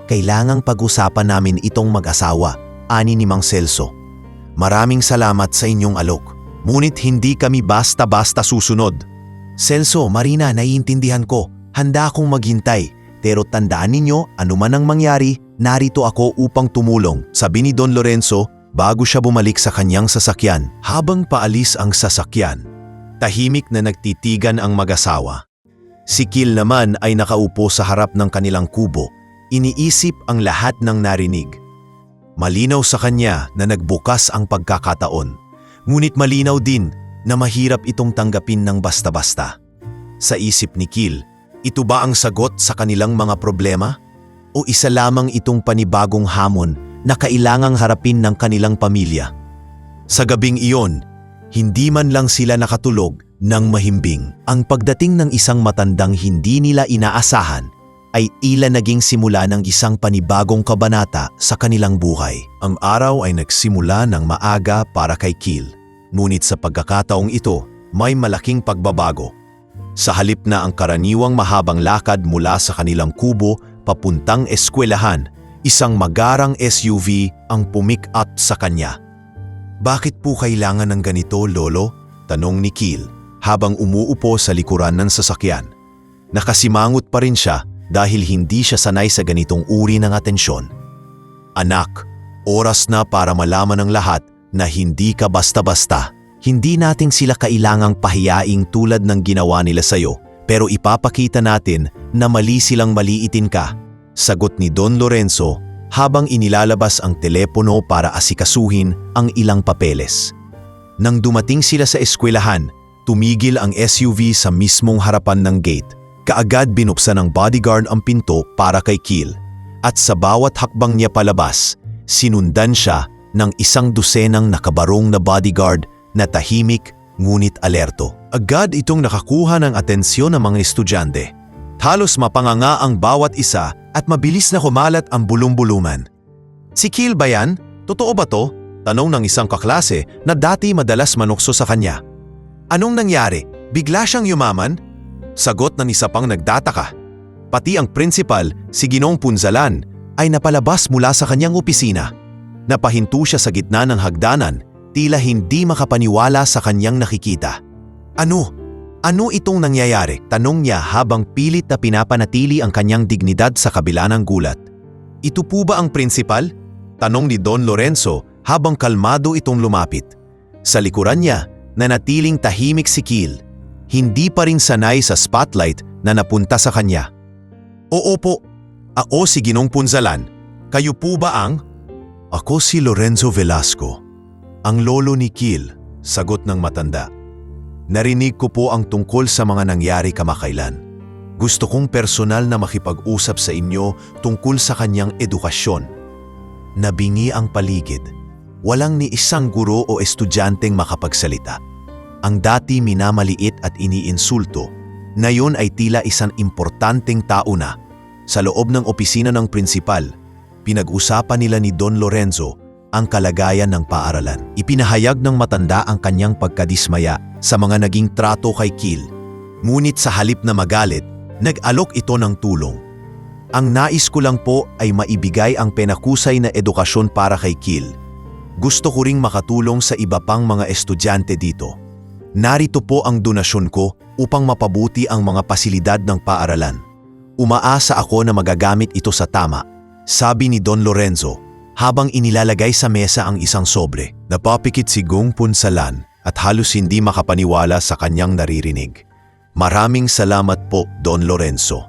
"Kailangang pag-usapan namin itong mag-asawa," ani ni Mang Celso. "Maraming salamat sa inyong alok. Ngunit hindi kami basta-basta susunod." "Celso, Marina, naiintindihan ko. Handa akong maghintay. Pero tandaan ninyo, anuman ang mangyari, narito ako upang tumulong," sabi ni Don Lorenzo bago siya bumalik sa kanyang sasakyan. Habang paalis ang sasakyan, tahimik na nagtitigan ang mag-asawa. Si Kiel naman ay nakaupo sa harap ng kanilang kubo, iniisip ang lahat ng narinig. Malinaw sa kanya na nagbukas ang pagkakataon, ngunit malinaw din na mahirap itong tanggapin ng basta-basta. Sa isip ni Kil, ito ba ang sagot sa kanilang mga problema? O isa lamang itong panibagong hamon na kailangang harapin ng kanilang pamilya? Sa gabing iyon, hindi man lang sila nakatulog ng mahimbing. Ang pagdating ng isang matandang hindi nila inaasahan ay tila naging simula ng isang panibagong kabanata sa kanilang buhay. Ang araw ay nagsimula ng maaga para kay Kil. Ngunit sa pagkakataong ito, may malaking pagbabago. Sa halip na ang karaniwang mahabang lakad mula sa kanilang kubo papuntang eskwelahan, isang magarang SUV ang pumick-up sa kanya. "Bakit po kailangan ng ganito, Lolo?" tanong ni Kil habang umuupo sa likuran ng sasakyan. Nakasimangot pa rin siya dahil hindi siya sanay sa ganitong uri ng atensyon. "Anak, oras na para malaman ng lahat na hindi ka basta-basta. Hindi natin sila kailangang pahiyaing tulad ng ginawa nila sa'yo, pero ipapakita natin na mali silang maliitin ka," sagot ni Don Lorenzo habang inilalabas ang telepono para asikasuhin ang ilang papeles. Nang dumating sila sa eskwelahan, tumigil ang SUV sa mismong harapan ng gate. Kaagad binuksan ng bodyguard ang pinto para kay Kil, at sa bawat hakbang niya palabas, sinundan siya ng 100 nakabarong na bodyguard na tahimik ngunit alerto. Agad itong nakakuha ng atensyon ng mga estudyante. Halos mapanganga ang bawat isa at mabilis na kumalat ang bulong-buluman. "Si Kil ba yan? Totoo ba to?" tanong ng isang kaklase na dati madalas manukso sa kanya. "Anong nangyari? Bigla siyang yumaman?" sagot ng isa pang nagtataka. Pati ang principal, si Ginoong Punzalan, ay napalabas mula sa kanyang opisina. Napahinto siya sa gitna ng hagdanan, tila hindi makapaniwala sa kanyang nakikita. Ano itong nangyayari?" tanong niya habang pilit na pinapanatili ang kanyang dignidad sa kabila ng gulat. "Ito po ba ang principal?" tanong ni Don Lorenzo habang kalmado itong lumapit. Sa likuran niya, nanatiling tahimik si Kil. Hindi pa rin sanay sa spotlight na napunta sa kanya. "Oo po, ako si Ginoong Punzalan. Kayo po ba ang—" "Ako si Lorenzo Velasco, ang lolo ni Kil," sagot ng matanda. "Narinig ko po ang tungkol sa mga nangyari kamakailan. Gusto kong personal na makipag-usap sa inyo tungkol sa kanyang edukasyon." Nabingi ang paligid. Walang ni isang guro o estudyanteng makapagsalita. Ang dati minamaliit at iniinsulto, ngayon ay tila isang importanteng tao na. Sa loob ng opisina ng prinsipal, pinag-usapan nila ni Don Lorenzo ang kalagayan ng paaralan. Ipinahayag ng matanda ang kanyang pagkadismaya sa mga naging trato kay Kil. Ngunit sa halip na magalit, nag-alok ito ng tulong. "Ang nais ko lang po ay maibigay ang penakusay na edukasyon para kay Kil. Gusto ko ring makatulong sa iba pang mga estudyante dito. Narito po ang donasyon ko upang mapabuti ang mga pasilidad ng paaralan. Umaasa ako na magagamit ito sa tama," sabi ni Don Lorenzo habang inilalagay sa mesa ang isang sobre. Napapikit si Ginoong Punzalan at halos hindi makapaniwala sa kanyang naririnig. "Maraming salamat po, Don Lorenzo.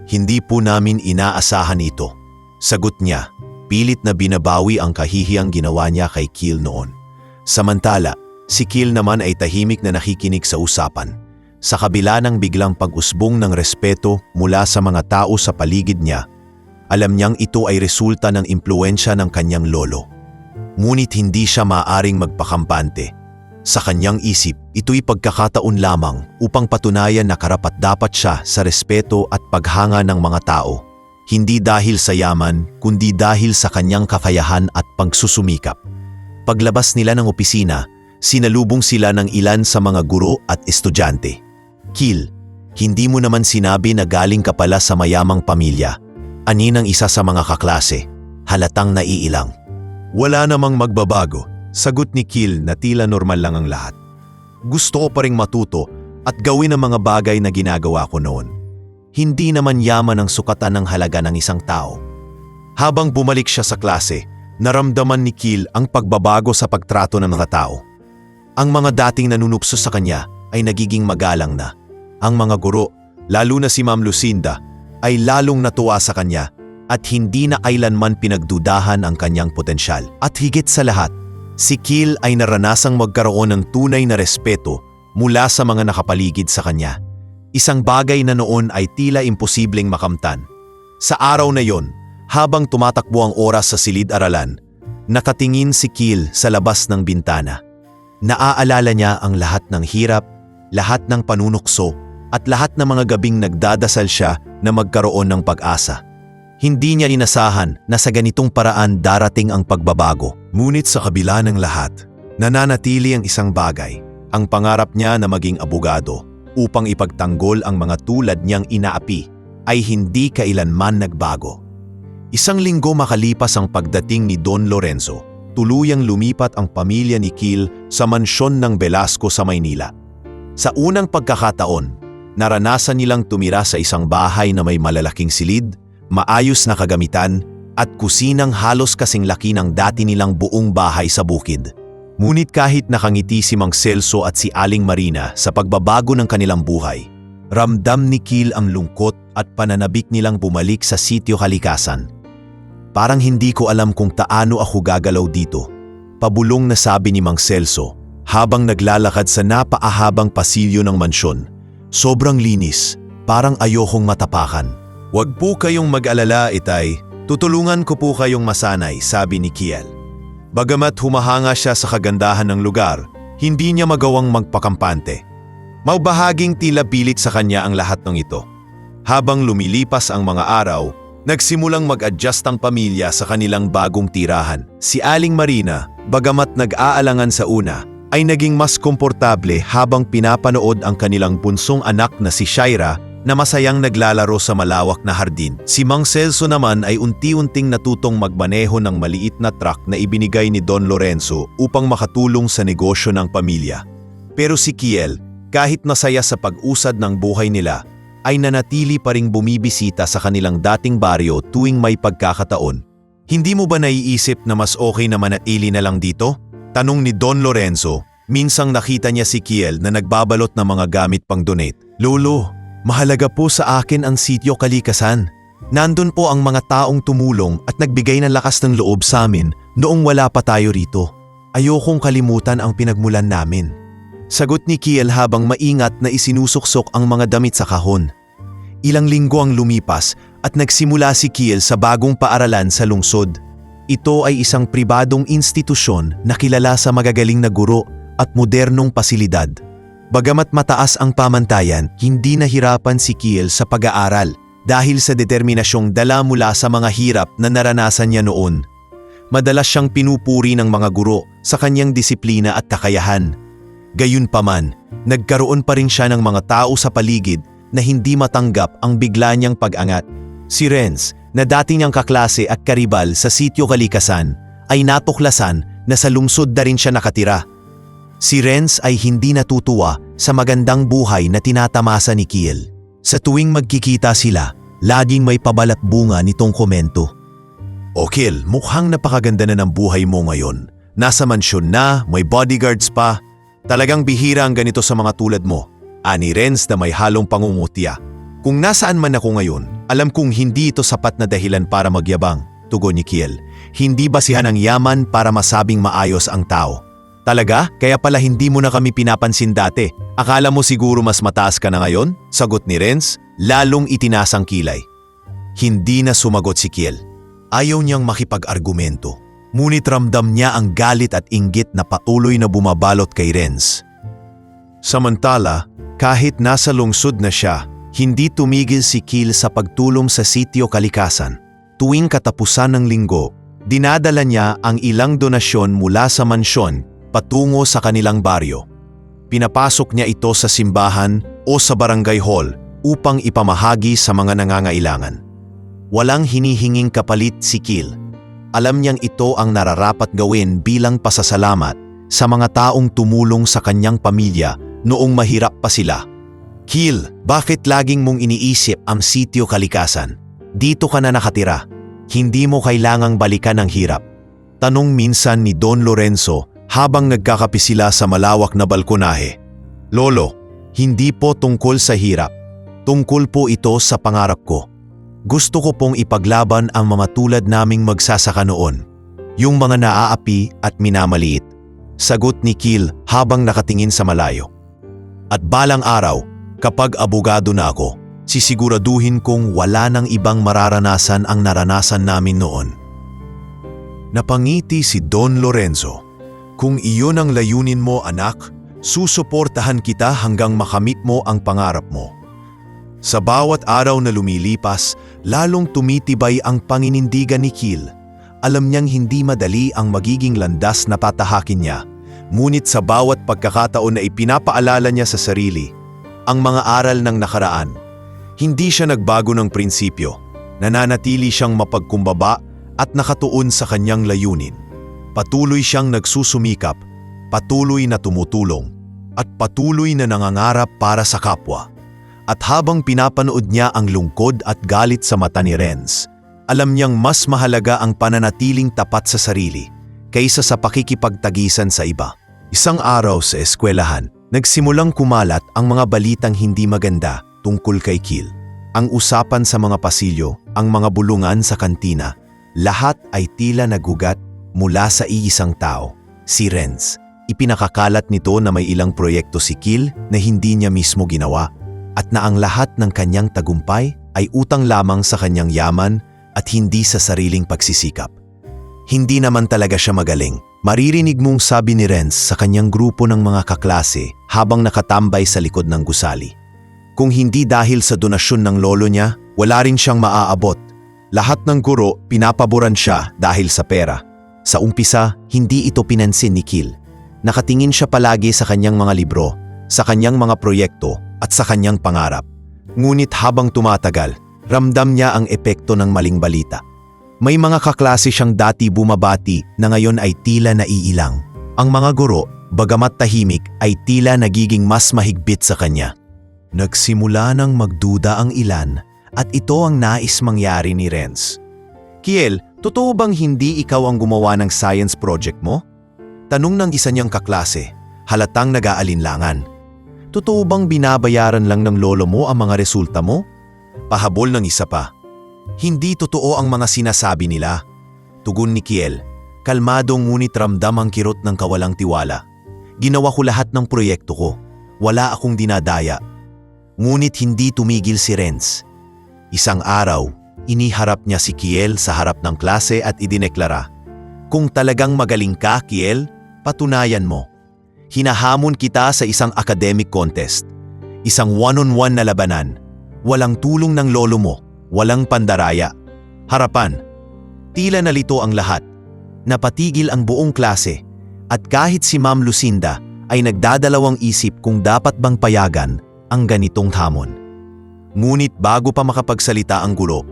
Hindi po namin inaasahan ito," sagot niya, pilit na binabawi ang kahihiyang ginawa niya kay Kil noon. Samantala, si Kil naman ay tahimik na nakikinig sa usapan. Sa kabila ng biglang pag-usbong ng respeto mula sa mga tao sa paligid niya, alam niyang ito ay resulta ng impluensya ng kanyang lolo. Ngunit hindi siya maaaring magpakampante. Sa kanyang isip, ito'y pagkakataon lamang upang patunayan na karapat-dapat siya sa respeto at paghanga ng mga tao. Hindi dahil sa yaman, kundi dahil sa kanyang kakayahan at pagsusumikap. Paglabas nila ng opisina, sinalubong sila ng ilan sa mga guro at estudyante. "Kil, hindi mo naman sinabi na galing ka pala sa mayamang pamilya," ani ng isa sa mga kaklase, halatang naiilang. "Wala namang magbabago," sagot ni Kil na tila normal lang ang lahat. "Gusto ko pa ring matuto at gawin ang mga bagay na ginagawa ko noon. Hindi naman yaman ang sukatan ng halaga ng isang tao." Habang bumalik siya sa klase, naramdaman ni Kil ang pagbabago sa pagtrato ng mga tao. Ang mga dating nanunukso sa kanya ay nagiging magalang na. Ang mga guro, lalo na si Ma'am Lucinda, ay lalong natuwa sa kanya at hindi na kailanman pinagdudahan ang kanyang potensyal. At higit sa lahat, si Kil ay naranasang magkaroon ng tunay na respeto mula sa mga nakapaligid sa kanya. Isang bagay na noon ay tila imposibleng makamtan. Sa araw na yon, habang tumatakbo ang oras sa silid-aralan, nakatingin si Kil sa labas ng bintana. Naaalala niya ang lahat ng hirap, lahat ng panunukso, at lahat ng mga gabing nagdadasal siya na magkaroon ng pag-asa. Hindi niya inasahan na sa ganitong paraan darating ang pagbabago. Ngunit sa kabila ng lahat, nananatili ang isang bagay, ang pangarap niya na maging abogado upang ipagtanggol ang mga tulad niyang inaapi ay hindi kailanman nagbago. Isang linggo makalipas ang pagdating ni Don Lorenzo, tuluyang lumipat ang pamilya ni Kil sa mansyon ng Velasco sa Maynila. Sa unang pagkakataon, naranasan nilang tumira sa isang bahay na may malalaking silid, maayos na kagamitan, at kusinang halos kasing laki ng dati nilang buong bahay sa bukid. Ngunit kahit nakangiti si Mang Celso at si Aling Marina sa pagbabago ng kanilang buhay, ramdam ni Kil ang lungkot at pananabik nilang bumalik sa sitio Kalikasan. Parang hindi ko alam kung taano ako gagalaw dito, pabulong na sabi ni Mang Celso habang naglalakad sa napaahabang pasilyo ng mansyon. Sobrang linis, parang ayokong matapakan. Huwag po kayong mag-alala, Itay. Tutulungan ko po kayong masanay, sabi ni Kiel. Bagamat humahanga siya sa kagandahan ng lugar, hindi niya magawang magpakampante. Maubahaging tila pilit sa kanya ang lahat ng ito. Habang lumilipas ang mga araw, nagsimulang mag-adjust ang pamilya sa kanilang bagong tirahan. Si Aling Marina, bagamat nag-aalangan sa una, ay naging mas komportable habang pinapanood ang kanilang bunsong anak na si Shaira na masayang naglalaro sa malawak na hardin. Si Mang Celso naman ay unti-unting natutong magmaneho ng maliit na truck na ibinigay ni Don Lorenzo upang makatulong sa negosyo ng pamilya. Pero si Kiel, kahit nasaya sa pag-usad ng buhay nila, ay nanatili pa ring bumibisita sa kanilang dating baryo tuwing may pagkakataon. Hindi mo ba naiisip na mas okay na manatili na lang dito? Tanong ni Don Lorenzo. Minsang nakita niya si Kiel na nagbabalot ng mga gamit pang donate. Lolo, mahalaga po sa akin ang sitio Kalikasan. Nandun po ang mga taong tumulong at nagbigay ng lakas ng loob sa amin noong wala pa tayo rito. Ayokong kalimutan ang pinagmulan namin. Sagot ni Kiel habang maingat na isinusuksok ang mga damit sa kahon. Ilang linggo ang lumipas at nagsimula si Kiel sa bagong paaralan sa lungsod. Ito ay isang pribadong institusyon na kilala sa magagaling na guro at modernong pasilidad. Bagamat mataas ang pamantayan, hindi nahirapan si Kiel sa pag-aaral dahil sa determinasyong dala mula sa mga hirap na naranasan niya noon. Madalas siyang pinupuri ng mga guro sa kanyang disiplina at kakayahan. Gayunpaman, nagkaroon pa rin siya ng mga tao sa paligid na hindi matanggap ang bigla niyang pag-angat. Si Renz, na dati niyang kaklase at karibal sa sitio Kalikasan, ay natuklasan na sa lungsod na rin siya nakatira. Si Renz ay hindi natutuwa sa magandang buhay na tinatamasa ni Kiel. Sa tuwing magkikita sila, laging may pabalat bunga nitong komento. O Kiel, mukhang napakaganda na ng buhay mo ngayon. Nasa mansyon na, may bodyguards pa. Talagang bihira ang ganito sa mga tulad mo. Ani Renz na may halong pangungutya. Kung nasaan man ako ngayon, alam kong hindi ito sapat na dahilan para magyabang, tugon ni Kiel. Hindi basihan ang yaman para masabing maayos ang tao. Talaga? Kaya pala hindi mo na kami pinapansin dati. Akala mo siguro mas mataas ka na ngayon? Sagot ni Renz, lalong itinasang kilay. Hindi na sumagot si Kiel. Ayaw niyang makipag-argumento. Ngunit ramdam niya ang galit at inggit na patuloy na bumabalot kay Renz. Samantala, kahit nasa lungsod na siya, hindi tumigil si Kiel sa pagtulong sa sitio Kalikasan. Tuwing katapusan ng linggo, dinadala niya ang ilang donasyon mula sa mansyon patungo sa kanilang baryo. Pinapasok niya ito sa simbahan o sa barangay hall upang ipamahagi sa mga nangangailangan. Walang hinihinging kapalit si Kiel. Alam niyang ito ang nararapat gawin bilang pasasalamat sa mga taong tumulong sa kanyang pamilya noong mahirap pa sila. Kiel, bakit laging mong iniisip ang sitio Kalikasan? Dito ka na nakatira. Hindi mo kailangang balikan ang hirap. Tanong minsan ni Don Lorenzo habang nagkakape sila sa malawak na balkonahe. Lolo, hindi po tungkol sa hirap. Tungkol po ito sa pangarap ko. Gusto ko pong ipaglaban ang mga tulad naming magsasaka noon. Yung mga naaapi at minamaliit. Sagot ni Kil habang nakatingin sa malayo. At balang araw, kapag abogado na ako, sisiguraduhin kong wala nang ibang mararanasan ang naranasan namin noon. Napangiti si Don Lorenzo. Kung iyon ang layunin mo, anak, susuportahan kita hanggang makamit mo ang pangarap mo. Sa bawat araw na lumilipas, lalong tumitibay ang paninindigan ni Kil. Alam niyang hindi madali ang magiging landas na patahakin niya, ngunit sa bawat pagkakataon na ipinapaalala niya sa sarili, ang mga aral ng nakaraan, hindi siya nagbago ng prinsipyo, nananatili siyang mapagkumbaba at nakatuon sa kanyang layunin. Patuloy siyang nagsusumikap, patuloy na tumutulong, at patuloy na nangangarap para sa kapwa. At habang pinapanood niya ang lungkod at galit sa mata ni Renz, alam niyang mas mahalaga ang pananatiling tapat sa sarili kaysa sa pakikipagtagisan sa iba. Isang araw sa eskwelahan, nagsimulang kumalat ang mga balitang hindi maganda tungkol kay Kil. Ang usapan sa mga pasilyo, ang mga bulungan sa kantina, lahat ay tila nagugat mula sa iisang tao, si Renz. Ipinakakalat nito na may ilang proyekto si Kil na hindi niya mismo ginawa at na ang lahat ng kanyang tagumpay ay utang lamang sa kanyang yaman at hindi sa sariling pagsisikap. Hindi naman talaga siya magaling. Maririnig mong sabi ni Renz sa kanyang grupo ng mga kaklase habang nakatambay sa likod ng gusali. Kung hindi dahil sa donasyon ng lolo niya, wala rin siyang maaabot. Lahat ng guro pinapaboran siya dahil sa pera. Sa umpisa, hindi ito pinansin ni Kil. Nakatingin siya palagi sa kanyang mga libro, sa kanyang mga proyekto at sa kanyang pangarap. Ngunit habang tumatagal, ramdam niya ang epekto ng maling balita. May mga kaklase siyang dati bumabati na ngayon ay tila naiilang. Ang mga guro, bagamat tahimik, ay tila nagiging mas mahigpit sa kanya. Nagsimula nang magduda ang ilan at ito ang nais mangyari ni Renz. Kiel, totoo bang hindi ikaw ang gumawa ng science project mo? Tanong ng isa niyang kaklase, halatang nag-aalinlangan. Totoo bang binabayaran lang ng lolo mo ang mga resulta mo? Pahabol ng isa pa. Hindi totoo ang mga sinasabi nila. Tugon ni Kiel, kalmado ngunit ramdam ang kirot ng kawalang tiwala. Ginawa ko lahat ng proyekto ko. Wala akong dinadaya. Ngunit hindi tumigil si Renz. Isang araw, iniharap niya si Kiel sa harap ng klase at idineklara, "Kung talagang magaling ka, Kiel, patunayan mo. Hinahamon kita sa isang academic contest. Isang one-on-one na labanan. Walang tulong ng lolo mo. Walang pandaraya." Harapan. Tila nalito ang lahat. Napatigil ang buong klase. At kahit si Ma'am Lucinda ay nagdadalawang isip kung dapat bang payagan ang ganitong hamon. Ngunit bago pa makapagsalita ang guro,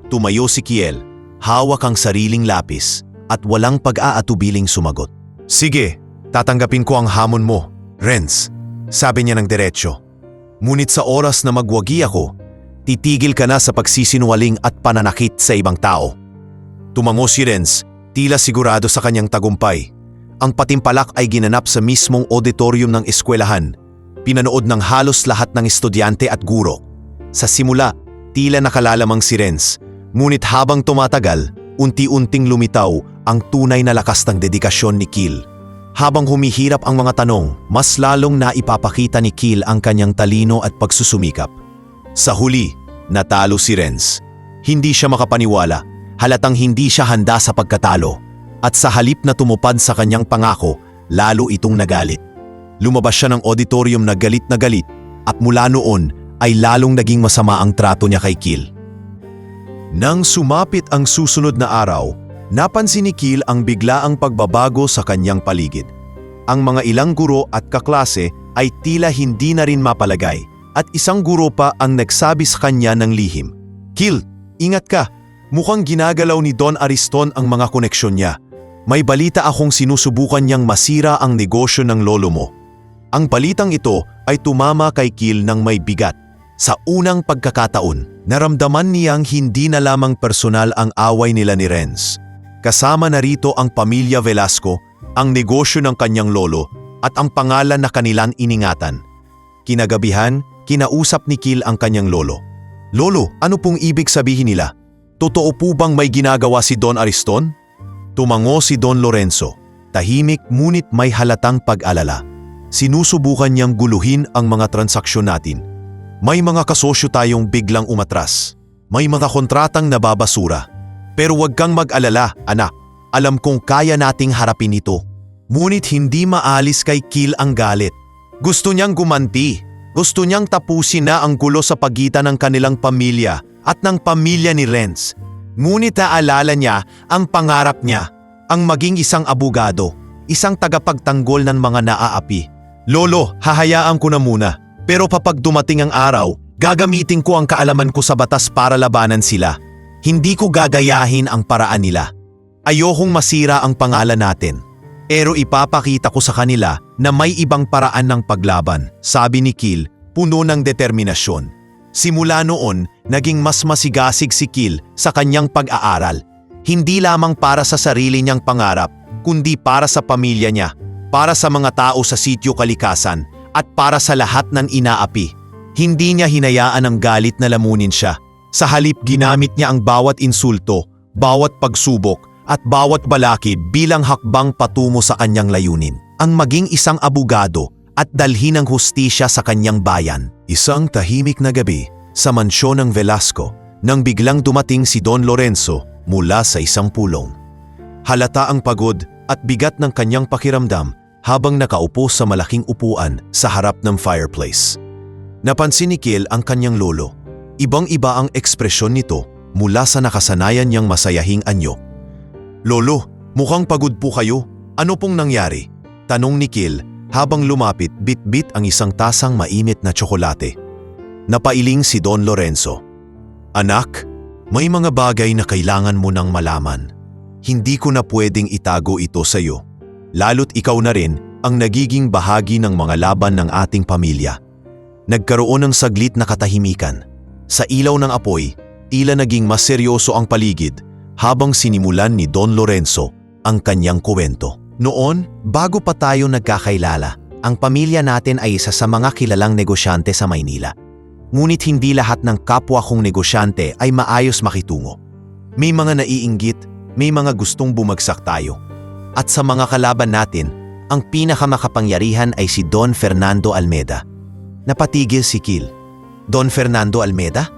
tumayo si Kiel, hawak ang sariling lapis at walang pag-aatubiling sumagot. "Sige, tatanggapin ko ang hamon mo, Renz," sabi niya ng diretsyo. "Ngunit sa oras na magwagi ako, titigil ka na sa pagsisinungaling at pananakit sa ibang tao." Tumango si Renz, tila sigurado sa kanyang tagumpay. Ang patimpalak ay ginanap sa mismong auditorium ng eskwelahan. Pinanood ng halos lahat ng estudyante at guro. Sa simula, tila nakalalamang si Renz, ngunit habang tumatagal, unti-unting lumitaw ang tunay na lakas ng dedikasyon ni Kil. Habang humihirap ang mga tanong, mas lalong naipapakita ni Kil ang kanyang talino at pagsusumikap. Sa huli, natalo si Renz. Hindi siya makapaniwala, halatang hindi siya handa sa pagkatalo. At sa halip na tumupad sa kanyang pangako, lalo itong nagalit. Lumabas siya ng auditorium na galit at mula noon ay lalong naging masama ang trato niya kay Kil. Nang sumapit ang susunod na araw, napansin ni Kil ang biglaang pagbabago sa kanyang paligid. Ang mga ilang guro at kaklase ay tila hindi na rin mapalagay at isang guro pa ang nagsabi sa kanya ng lihim, "Kil, ingat ka, mukhang ginagalaw ni Don Ariston ang mga koneksyon niya. May balita akong sinusubukan niyang masira ang negosyo ng lolo mo." Ang balitang ito ay tumama kay Kil ng may bigat. Sa unang pagkakataon, naramdaman niyang hindi na lamang personal ang away nila ni Renz. Kasama na rito ang pamilya Velasco, ang negosyo ng kanyang lolo at ang pangalan na kanilang iningatan. Kinagabihan, kinausap ni Kil ang kanyang lolo. Lolo, ano pong ibig sabihin nila? Totoo po bang may ginagawa si Don Ariston? Tumango si Don Lorenzo. Tahimik ngunit may halatang pag-alala. Sinusubukan niyang guluhin ang mga transaksyon natin. May mga kasosyo tayong biglang umatras. May mga kontratang nababasura. Pero huwag kang mag-alala, anak. Alam kong kaya nating harapin ito. Ngunit hindi maalis kay Kil ang galit. Gusto niyang gumanti. Gusto niyang tapusin na ang gulo sa pagitan ng kanilang pamilya at ng pamilya ni Renz. Ngunit naalala niya ang pangarap niya, ang maging isang abogado, isang tagapagtanggol ng mga naaapi. Lolo, hahayaan ko na muna. Pero kapag dumating ang araw, gagamitin ko ang kaalaman ko sa batas para labanan sila. Hindi ko gagayahin ang paraan nila. Ayokong masira ang pangalan natin. Pero ipapakita ko sa kanila na may ibang paraan ng paglaban, sabi ni Kil, puno ng determinasyon. Simula noon, naging mas masigasig si Kil sa kanyang pag-aaral. Hindi lamang para sa sarili niyang pangarap, kundi para sa pamilya niya, para sa mga tao sa sitio Kalikasan, at para sa lahat ng inaapi. Hindi niya hinayaan ang galit na lamunin siya. Sa halip ginamit niya ang bawat insulto, bawat pagsubok, at bawat balakid bilang hakbang patungo sa kanyang layunin, ang maging isang abogado at dalhin ang hustisya sa kanyang bayan. Isang tahimik na gabi sa mansyon ng Velasco nang biglang dumating si Don Lorenzo mula sa isang pulong. Halata ang pagod at bigat ng kanyang pakiramdam habang nakaupo sa malaking upuan sa harap ng fireplace. Napansin ni Kil ang kanyang lolo. Ibang-iba ang ekspresyon nito mula sa nakasanayan niyang masayahing anyo. Lolo, mukhang pagod po kayo. Ano pong nangyari? Tanong ni Kil habang lumapit bit-bit ang isang tasang mainit na tsokolate. Napailing si Don Lorenzo. Anak, may mga bagay na kailangan mo nang malaman. Hindi ko na pwedeng itago ito sa iyo. Lalo't ikaw na rin ang nagiging bahagi ng mga laban ng ating pamilya. Nagkaroon ng saglit na katahimikan. Sa ilaw ng apoy, tila naging mas seryoso ang paligid habang sinimulan ni Don Lorenzo ang kanyang kwento. Noon, bago pa tayo nagkakailala, ang pamilya natin ay isa sa mga kilalang negosyante sa Maynila. Ngunit hindi lahat ng kapwa kong negosyante ay maayos makitungo. May mga naiinggit, may mga gustong bumagsak tayo. At sa mga kalaban natin, ang pinakamakapangyarihan ay si Don Fernando Almeda. Napatigil si Kil. Don Fernando Almeda?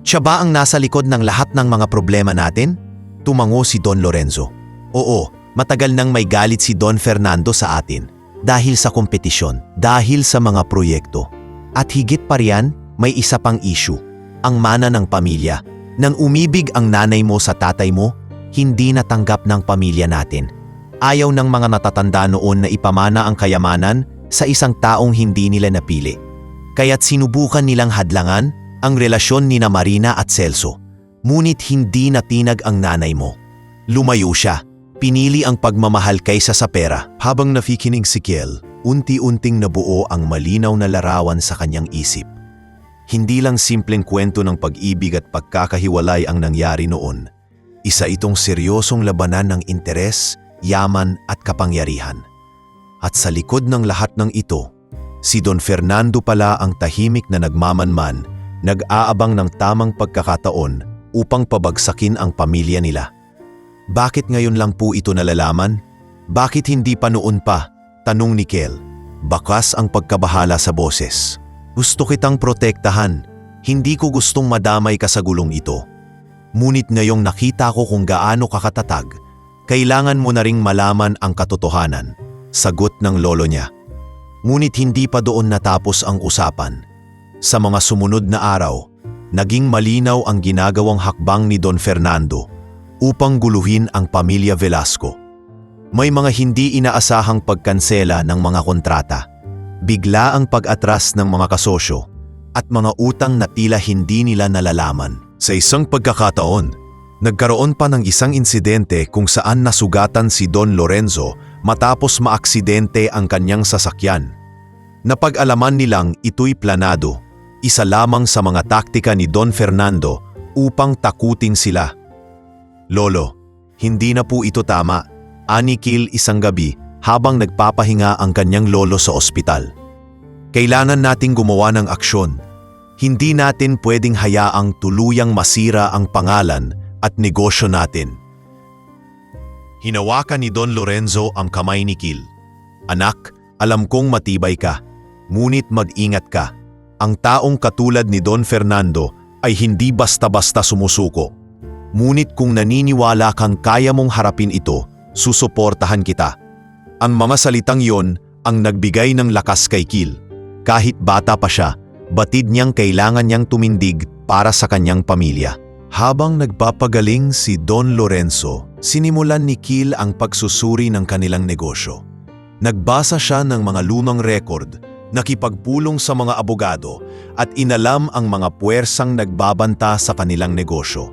Siya ba ang nasa likod ng lahat ng mga problema natin? Tumango si Don Lorenzo. Oo, matagal nang may galit si Don Fernando sa atin. Dahil sa kompetisyon, dahil sa mga proyekto. At higit pa riyan, may isa pang issue. Ang mana ng pamilya. Nang umibig ang nanay mo sa tatay mo, hindi natanggap ng pamilya natin. Ayaw ng mga natatanda noon na ipamana ang kayamanan sa isang taong hindi nila napili. Kaya't sinubukan nilang hadlangan ang relasyon ni Marina at Celso. Ngunit hindi natinag ang nanay mo. Lumayo siya. Pinili ang pagmamahal kaysa sa pera. Habang nakikinig si Kil, unti-unting nabuo ang malinaw na larawan sa kanyang isip. Hindi lang simpleng kwento ng pag-ibig at pagkakahiwalay ang nangyari noon. Isa itong seryosong labanan ng interes, yaman at kapangyarihan. At sa likod ng lahat ng ito, si Don Fernando pala ang tahimik na nagmamanman, nag-aabang ng tamang pagkakataon upang pabagsakin ang pamilya nila. Bakit ngayon lang po ito nalalaman? Bakit hindi pa noon pa? Tanong ni Kil. Bakas ang pagkabahala sa boses. Gusto kitang protektahan. Hindi ko gustong madamay ka sa gulong ito. Ngunit ngayong nakita ko kung gaano kakatatag, kailangan mo na ring malaman ang katotohanan. Sagot ng lolo niya. Ngunit hindi pa doon natapos ang usapan. Sa mga sumunod na araw, naging malinaw ang ginagawang hakbang ni Don Fernando upang guluhin ang pamilya Velasco. May mga hindi inaasahang pagkansela ng mga kontrata, bigla ang pag-atras ng mga kasosyo, at mga utang na tila hindi nila nalalaman. Sa isang pagkakataon, nagkaroon pa ng isang insidente kung saan nasugatan si Don Lorenzo matapos maaksidente ang kanyang sasakyan. Napag-alaman nilang ito'y planado, isa lamang sa mga taktika ni Don Fernando upang takutin sila. Lolo, hindi na po ito tama, ani Kil isang gabi habang nagpapahinga ang kanyang lolo sa ospital. Kailangan nating gumawa ng aksyon. Hindi natin pwedeng hayaang tuluyang masira ang pangalan at negosyo natin. Hinawakan ni Don Lorenzo ang kamay ni Kil. Anak, alam kong matibay ka, ngunit mag-ingat ka. Ang taong katulad ni Don Fernando ay hindi basta-basta sumusuko. Ngunit kung naniniwala kang kaya mong harapin ito, susuportahan kita. Ang mga salitang yon ang nagbigay ng lakas kay Kil. Kahit bata pa siya, batid niyang kailangan niyang tumindig para sa kanyang pamilya. Habang nagpapagaling si Don Lorenzo, sinimulan ni Kil ang pagsusuri ng kanilang negosyo. Nagbasa siya ng mga lumang rekord, nakipagpulong sa mga abogado at inalam ang mga puwersang nagbabanta sa kanilang negosyo.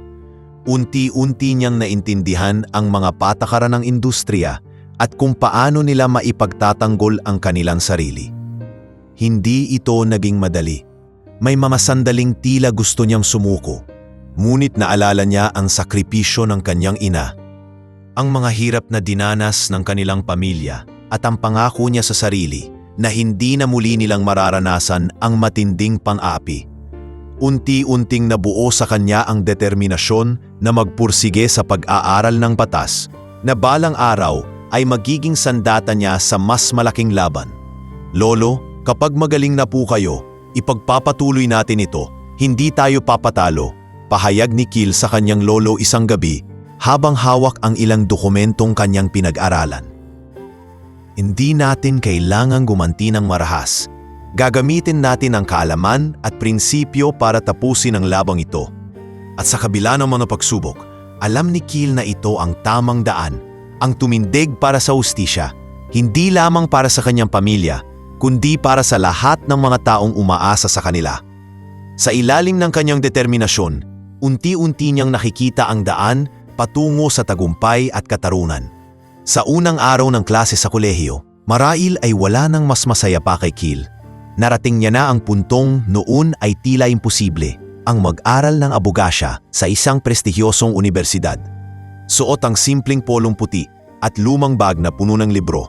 Unti-unti niyang naintindihan ang mga patakaran ng industriya at kung paano nila maipagtatanggol ang kanilang sarili. Hindi ito naging madali. May mga sandaling tila gusto niyang sumuko, ngunit naalala niya ang sakripisyo ng kanyang ina, ang mga hirap na dinanas ng kanilang pamilya at ang pangako niya sa sarili na hindi na muli nilang mararanasan ang matinding pang-aapi. Unti-unting nabuo sa kanya ang determinasyon na magpursige sa pag-aaral ng batas na balang araw ay magiging sandata niya sa mas malaking laban. Lolo, kapag magaling na po kayo, ipagpapatuloy natin ito, hindi tayo papatalo. Pahayag ni Kil sa kanyang lolo isang gabi habang hawak ang ilang dokumentong kanyang pinag-aralan. Hindi natin kailangang gumanti ng marahas. Gagamitin natin ang kaalaman at prinsipyo para tapusin ang labang ito. At sa kabila ng mga pagsubok, alam ni Kil na ito ang tamang daan, ang tumindig para sa hustisya, hindi lamang para sa kanyang pamilya, kundi para sa lahat ng mga taong umaasa sa kanila. Sa ilalim ng kanyang determinasyon, unti-unti niyang nakikita ang daan patungo sa tagumpay at katarunan. Sa unang araw ng klase sa kolehiyo, marahil ay wala nang mas masaya pa kay Kil. Narating niya na ang puntong noon ay tila imposible, ang mag-aral ng abogasya sa isang prestihiyosong unibersidad. Suot ang simpleng polong puti at lumang bag na puno ng libro.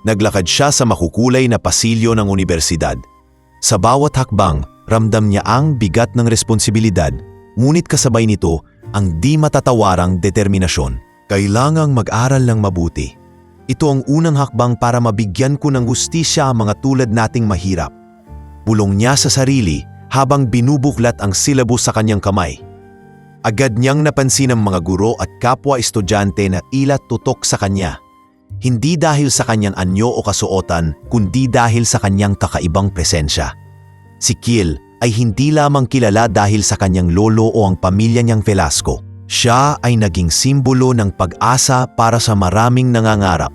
Naglakad siya sa makukulay na pasilyo ng unibersidad. Sa bawat hakbang, ramdam niya ang bigat ng responsibilidad, ngunit kasabay nito ang di matatawarang determinasyon. Kailangang mag-aral ng mabuti. Ito ang unang hakbang para mabigyan ko ng hustisya ang mga tulad nating mahirap. Bulong niya sa sarili habang binubuklat ang silabus sa kanyang kamay. Agad niyang napansin ang mga guro at kapwa-estudyante na tila tutok sa kanya. Hindi dahil sa kanyang anyo o kasuotan, kundi dahil sa kanyang kakaibang presensya. Si Kil ay hindi lamang kilala dahil sa kanyang lolo o ang pamilya niyang Velasco. Siya ay naging simbolo ng pag-asa para sa maraming nangangarap.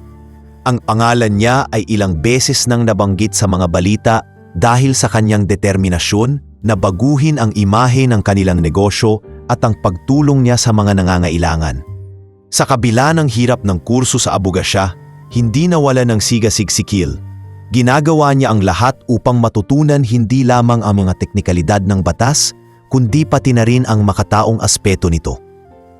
Ang pangalan niya ay ilang beses nang nabanggit sa mga balita dahil sa kanyang determinasyon na baguhin ang imahe ng kanilang negosyo at ang pagtulong niya sa mga nangangailangan. Sa kabila ng hirap ng kurso sa abogasya, hindi nawala ng sigasig si Kil. Ginagawa niya ang lahat upang matutunan hindi lamang ang mga teknikalidad ng batas, kundi pati na rin ang makataong aspeto nito.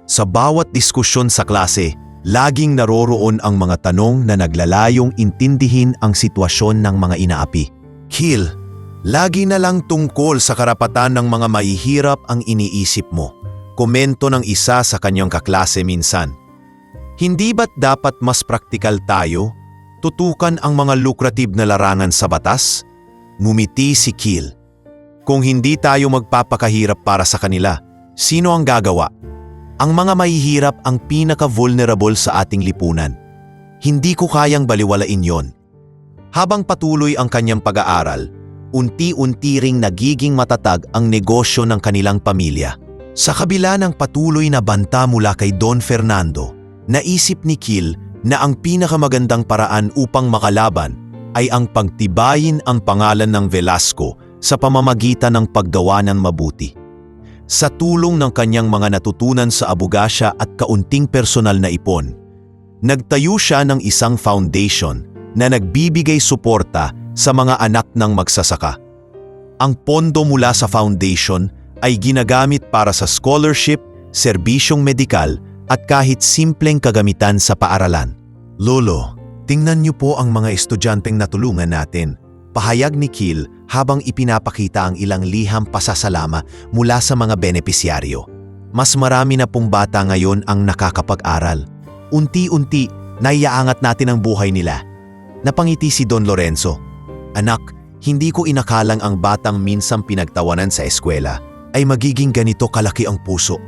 Sa bawat diskusyon sa klase, laging naroroon ang mga tanong na naglalayong intindihin ang sitwasyon ng mga inaapi. Kil, lagi na lang tungkol sa karapatan ng mga mahihirap ang iniisip mo. Komento ng isa sa kanyang kaklase minsan. Hindi ba't dapat mas praktikal tayo? Tutukan ang mga lucrative na larangan sa batas? Ngumiti si Kil. Kung hindi tayo magpapakahirap para sa kanila, sino ang gagawa? Ang mga mahihirap ang pinaka-vulnerable sa ating lipunan. Hindi ko kayang baliwalain yon. Habang patuloy ang kanyang pag-aaral, unti-unti ring nagiging matatag ang negosyo ng kanilang pamilya. Sa kabila ng patuloy na banta mula kay Don Fernando, naisip ni Kil na ang pinakamagandang paraan upang makalaban ay ang pagtibayin ang pangalan ng Velasco sa pamamagitan ng paggawa ng mabuti. Sa tulong ng kanyang mga natutunan sa abogasya at kaunting personal na ipon, nagtayo siya ng isang foundation na nagbibigay suporta sa mga anak ng magsasaka. Ang pondo mula sa foundation ay ginagamit para sa scholarship, serbisyong medikal at kahit simpleng kagamitan sa paaralan. Lolo, tingnan niyo po ang mga estudyanteng natulungan natin. Pahayag ni Kiel habang ipinapakita ang ilang liham pasasalama mula sa mga benepisyaryo. Mas marami na pong bata ngayon ang nakakapag-aral. Unti-unti, naiaangat natin ang buhay nila. Napangiti si Don Lorenzo. Anak, hindi ko inakalang ang batang minsang pinagtawanan sa eskwela ay magiging ganito kalaki ang puso.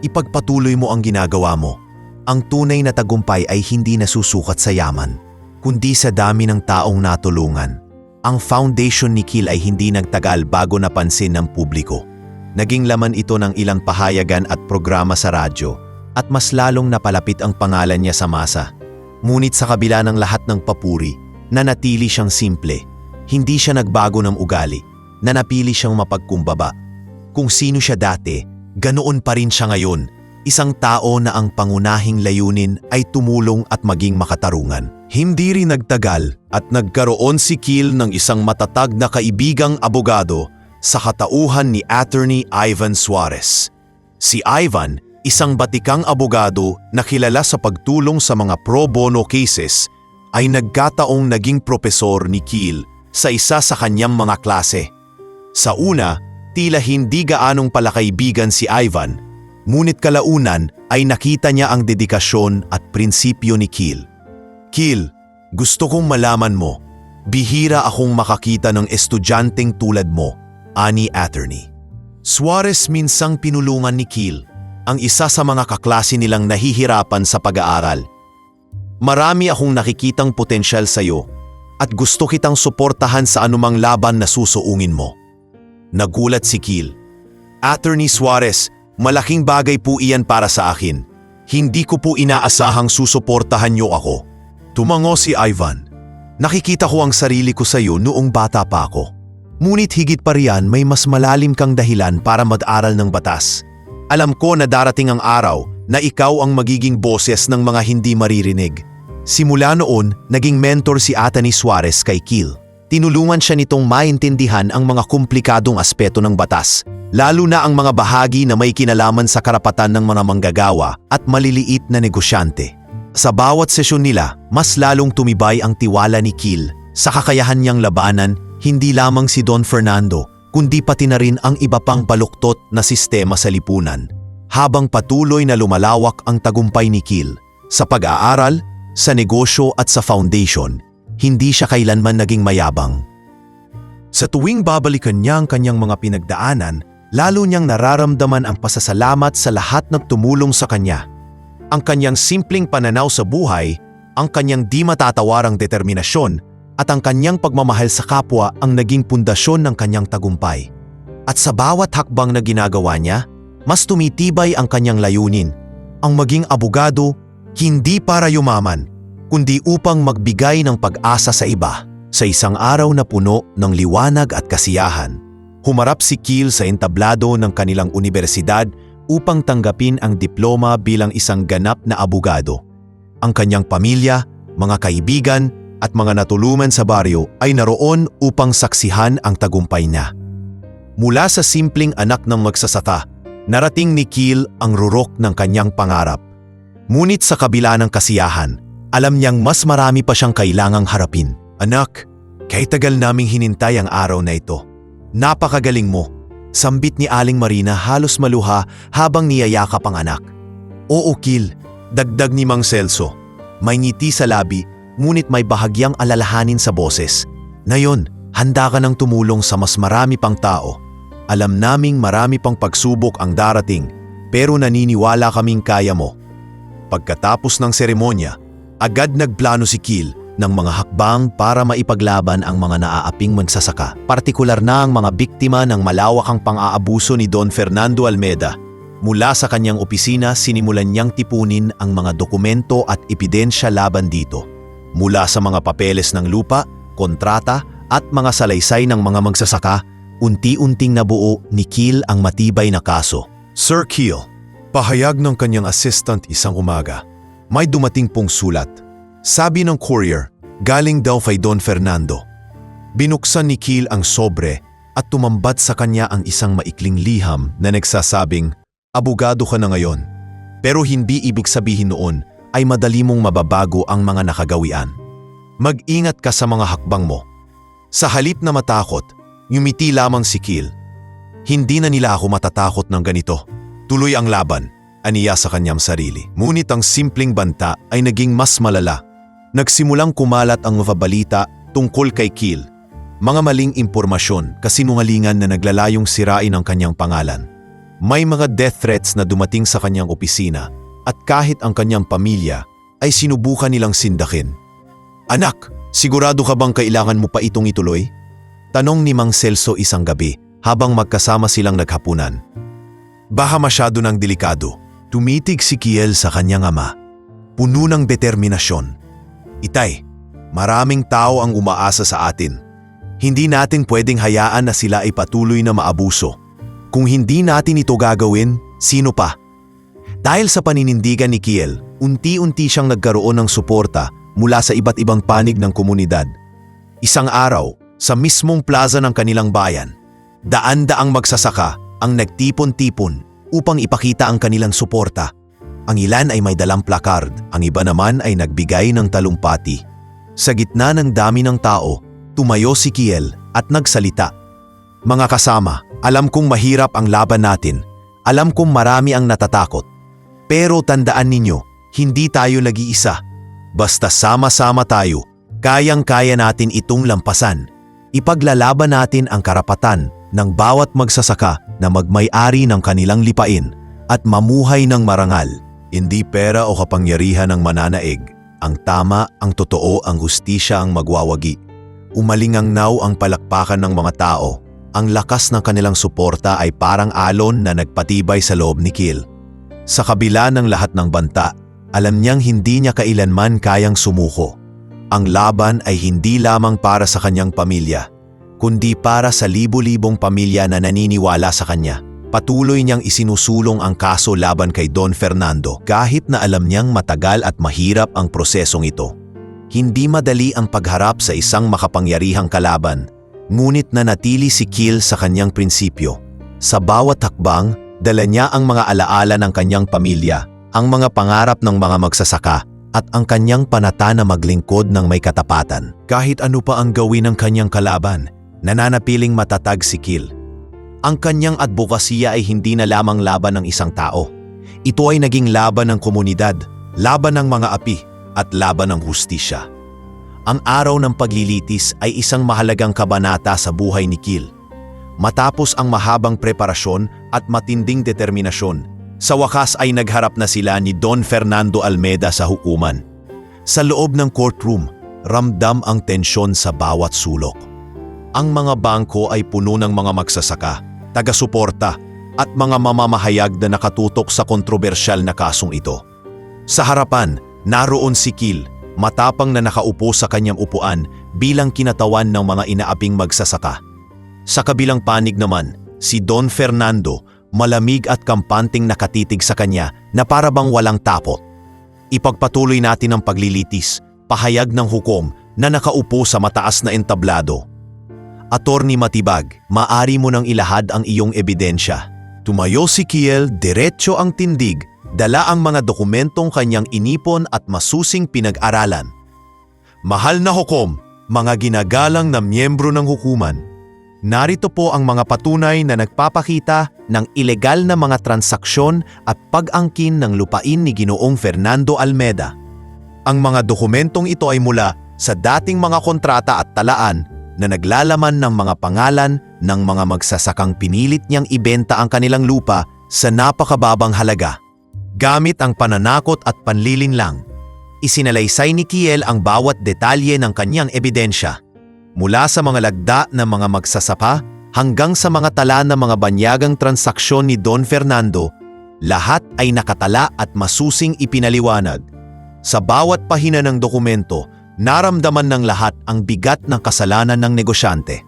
Ipagpatuloy mo ang ginagawa mo. Ang tunay na tagumpay ay hindi nasusukat sa yaman, kundi sa dami ng taong natulungan. Ang foundation ni Kiel ay hindi nagtagal bago napansin ng publiko. Naging laman ito ng ilang pahayagan at programa sa radyo at mas lalong napalapit ang pangalan niya sa masa. Ngunit sa kabila ng lahat ng papuri, nanatili siyang simple. Hindi siya nagbago ng ugali, nanapili siyang mapagkumbaba. Kung sino siya dati, ganoon pa rin siya ngayon. Isang tao na ang pangunahing layunin ay tumulong at maging makatarungan. Hindi rin nagtagal at nagkaroon si Kiel ng isang matatag na kaibigang abogado sa katauhan ni Attorney Ivan Suarez. Si Ivan, isang batikang abogado na kilala sa pagtulong sa mga pro bono cases, ay nagkataong naging propesor ni Kiel sa isa sa kanyang mga klase. Sa una, tila hindi gaanong palakaibigan si Ivan, ngunit kalaunan ay nakita niya ang dedikasyon at prinsipyo ni Kiel. Kiel, gusto kong malaman mo, bihira akong makakita ng estudyanteng tulad mo, ani Attorney. Suarez minsang pinulungan ni Kiel, ang isa sa mga kaklase nilang nahihirapan sa pag-aaral. Marami akong nakikitang potensyal sa iyo at gusto kitang suportahan sa anumang laban na susuungin mo. Nagulat si Kiel. Attorney Suarez, malaking bagay po iyan para sa akin. Hindi ko po inaasahang susuportahan niyo ako. Tumango si Ivan. Nakikita ko ang sarili ko sa iyo noong bata pa ako. Ngunit higit pa riyan may mas malalim kang dahilan para mag-aral ng batas. Alam ko na darating ang araw na ikaw ang magiging boses ng mga hindi maririnig. Simula noon, naging mentor si Attorney Suarez kay Kiel. Tinulungan siya nitong maintindihan ang mga komplikadong aspeto ng batas, lalo na ang mga bahagi na may kinalaman sa karapatan ng mga manggagawa at maliliit na negosyante. Sa bawat sesyon nila, mas lalong tumibay ang tiwala ni Kiel sa kakayahan niyang labanan hindi lamang si Don Fernando, kundi pati na rin ang iba pang baluktot na sistema sa lipunan. Habang patuloy na lumalawak ang tagumpay ni Kiel sa pag-aaral, sa negosyo at sa foundation, hindi siya kailanman naging mayabang. Sa tuwing babalikan niya ang kanyang mga pinagdaanan, lalo niyang nararamdaman ang pasasalamat sa lahat ng tumulong sa kanya. Ang kanyang simpleng pananaw sa buhay, ang kanyang di matatawarang determinasyon, at ang kanyang pagmamahal sa kapwa ang naging pundasyon ng kanyang tagumpay. At sa bawat hakbang na ginagawa niya, mas tumitibay ang kanyang layunin, ang maging abogado, hindi para yumaman, kundi upang magbigay ng pag-asa sa iba. Sa isang araw na puno ng liwanag at kasiyahan, humarap si Kiel sa entablado ng kanilang universidad upang tanggapin ang diploma bilang isang ganap na abogado. Ang kanyang pamilya, mga kaibigan, at mga natulungan sa baryo ay naroon upang saksihan ang tagumpay niya. Mula sa simpleng anak ng magsasaka, narating ni Kiel ang rurok ng kanyang pangarap. Ngunit sa kabila ng kasiyahan, alam niyang mas marami pa siyang kailangang harapin. Anak, kahit tagal naming hinintay ang araw na ito. Napakagaling mo. Sambit ni Aling Marina halos maluha habang niyayakap ang anak. Oo Kiel, dagdag ni Mang Celso. May ngiti sa labi, ngunit may bahagyang alalahanin sa boses. Ngayon, handa ka nang tumulong sa mas marami pang tao. Alam naming marami pang pagsubok ang darating, pero naniniwala kaming kaya mo. Pagkatapos ng seremonya, agad nagplano si Kiel ng mga hakbang para maipaglaban ang mga naaaping magsasaka, partikular na ang mga biktima ng malawakang pang-aabuso ni Don Fernando Almeda. Mula sa kanyang opisina, sinimulan niyang tipunin ang mga dokumento at ebidensya laban dito. Mula sa mga papeles ng lupa, kontrata at mga salaysay ng mga magsasaka, unti-unting nabuo ni Kiel ang matibay na kaso. Sir Kiel, pahayag ng kanyang assistant isang umaga, may dumating pong sulat. Sabi ng courier, galing daw kay Don Fernando. Binuksan ni Kiel ang sobre at tumambat sa kanya ang isang maikling liham na nagsasabing, abogado ka na ngayon. Pero hindi ibig sabihin noon ay madali mong mababago ang mga nakagawian. Mag-ingat ka sa mga hakbang mo. Sa halip na matakot, ngumiti lamang si Kiel. Hindi na nila ako matatakot ng ganito. Tuloy ang laban, aniya sa kanyang sarili. Ngunit ang simpleng banta ay naging mas malala. Nagsimulang kumalat ang mga balita tungkol kay Kiel. Mga maling impormasyon, kasinungalingan na naglalayong sirain ang kanyang pangalan. May mga death threats na dumating sa kanyang opisina at kahit ang kanyang pamilya ay sinubukan nilang sindakin. Anak, sigurado ka bang kailangan mo pa itong ituloy? Tanong ni Mang Celso isang gabi habang magkasama silang naghapunan. Baka masyado ng delikado. Tumitig si Kiel sa kanyang ama. Puno ng determinasyon. Itay, maraming tao ang umaasa sa atin. Hindi natin pwedeng hayaan na sila ay patuloy na maabuso. Kung hindi natin ito gagawin, sino pa? Dahil sa paninindigan ni Kiel, unti-unti siyang nagkaroon ng suporta mula sa iba't ibang panig ng komunidad. Isang araw, sa mismong plaza ng kanilang bayan, daan-daang magsasaka ang nagtipon-tipon upang ipakita ang kanilang suporta. Ang ilan ay may dalang placard, ang iba naman ay nagbigay ng talumpati. Sa gitna ng dami ng tao, tumayo si Kiel at nagsalita. Mga kasama, alam kong mahirap ang laban natin. Alam kong marami ang natatakot. Pero tandaan ninyo, hindi tayo nag-iisa. Basta sama-sama tayo, kayang-kaya natin itong lampasan. Ipaglalaban natin ang karapatan ng bawat magsasaka na magmay-ari ng kanilang lipain at mamuhay ng marangal. Hindi pera o kapangyarihan ang mananaig. Ang tama, ang totoo, ang hustisya ang magwawagi. Umalingangnaw ang palakpakan ng mga tao. Ang lakas ng kanilang suporta ay parang alon na nagpatibay sa loob ni Kiel. Sa kabila ng lahat ng banta, alam niyang hindi niya kailanman kayang sumuko. Ang laban ay hindi lamang para sa kanyang pamilya, kundi para sa libo-libong pamilya na naniniwala sa kanya. Patuloy niyang isinusulong ang kaso laban kay Don Fernando kahit na alam niyang matagal at mahirap ang prosesong ito. Hindi madali ang pagharap sa isang makapangyarihang kalaban, ngunit nanatili si Kiel sa kanyang prinsipyo. Sa bawat hakbang, dala niya ang mga alaala ng kanyang pamilya, ang mga pangarap ng mga magsasaka, at ang kanyang panata na maglingkod ng may katapatan. Kahit ano pa ang gawin ng kanyang kalaban, nananatiling matatag si Kiel. Ang kanyang advokasya ay hindi na lamang laban ng isang tao. Ito ay naging laban ng komunidad, laban ng mga api, at laban ng hustisya. Ang araw ng paglilitis ay isang mahalagang kabanata sa buhay ni Kiel. Matapos ang mahabang preparasyon at matinding determinasyon, sa wakas ay nagharap na sila ni Don Fernando Almeda sa hukuman. Sa loob ng courtroom, ramdam ang tensyon sa bawat sulok. Ang mga bangko ay puno ng mga magsasaka, taga-suporta, at mga mamamahayag na nakatutok sa kontrobersyal na kasong ito. Sa harapan, naroon si Kiel, matapang na nakaupo sa kanyang upuan bilang kinatawan ng mga inaaping magsasaka. Sa kabilang panig naman, si Don Fernando, malamig at kampanting nakatitig sa kanya na para bang walang tapot. Ipagpatuloy natin ang paglilitis, pahayag ng hukom na nakaupo sa mataas na entablado. Atorni Matibag, maari mo nang ilahad ang iyong ebidensya. Tumayo si Kiel, diretso ang tindig, dala ang mga dokumentong kanyang inipon at masusing pinag-aralan. Mahal na hukom, mga ginagalang na miyembro ng hukuman, narito po ang mga patunay na nagpapakita ng ilegal na mga transaksyon at pag-angkin ng lupain ni Ginoong Fernando Almeda. Ang mga dokumentong ito ay mula sa dating mga kontrata at talaan na naglalaman ng mga pangalan ng mga magsasakang pinilit niyang ibenta ang kanilang lupa sa napakababang halaga. Gamit ang pananakot at panlilinlang, isinalaysay ni Kiel ang bawat detalye ng kanyang ebidensya. Mula sa mga lagda ng mga magsasaka hanggang sa mga tala ng mga banyagang transaksyon ni Don Fernando, lahat ay nakatala at masusing ipinaliwanag. Sa bawat pahina ng dokumento, naramdaman ng lahat ang bigat ng kasalanan ng negosyante.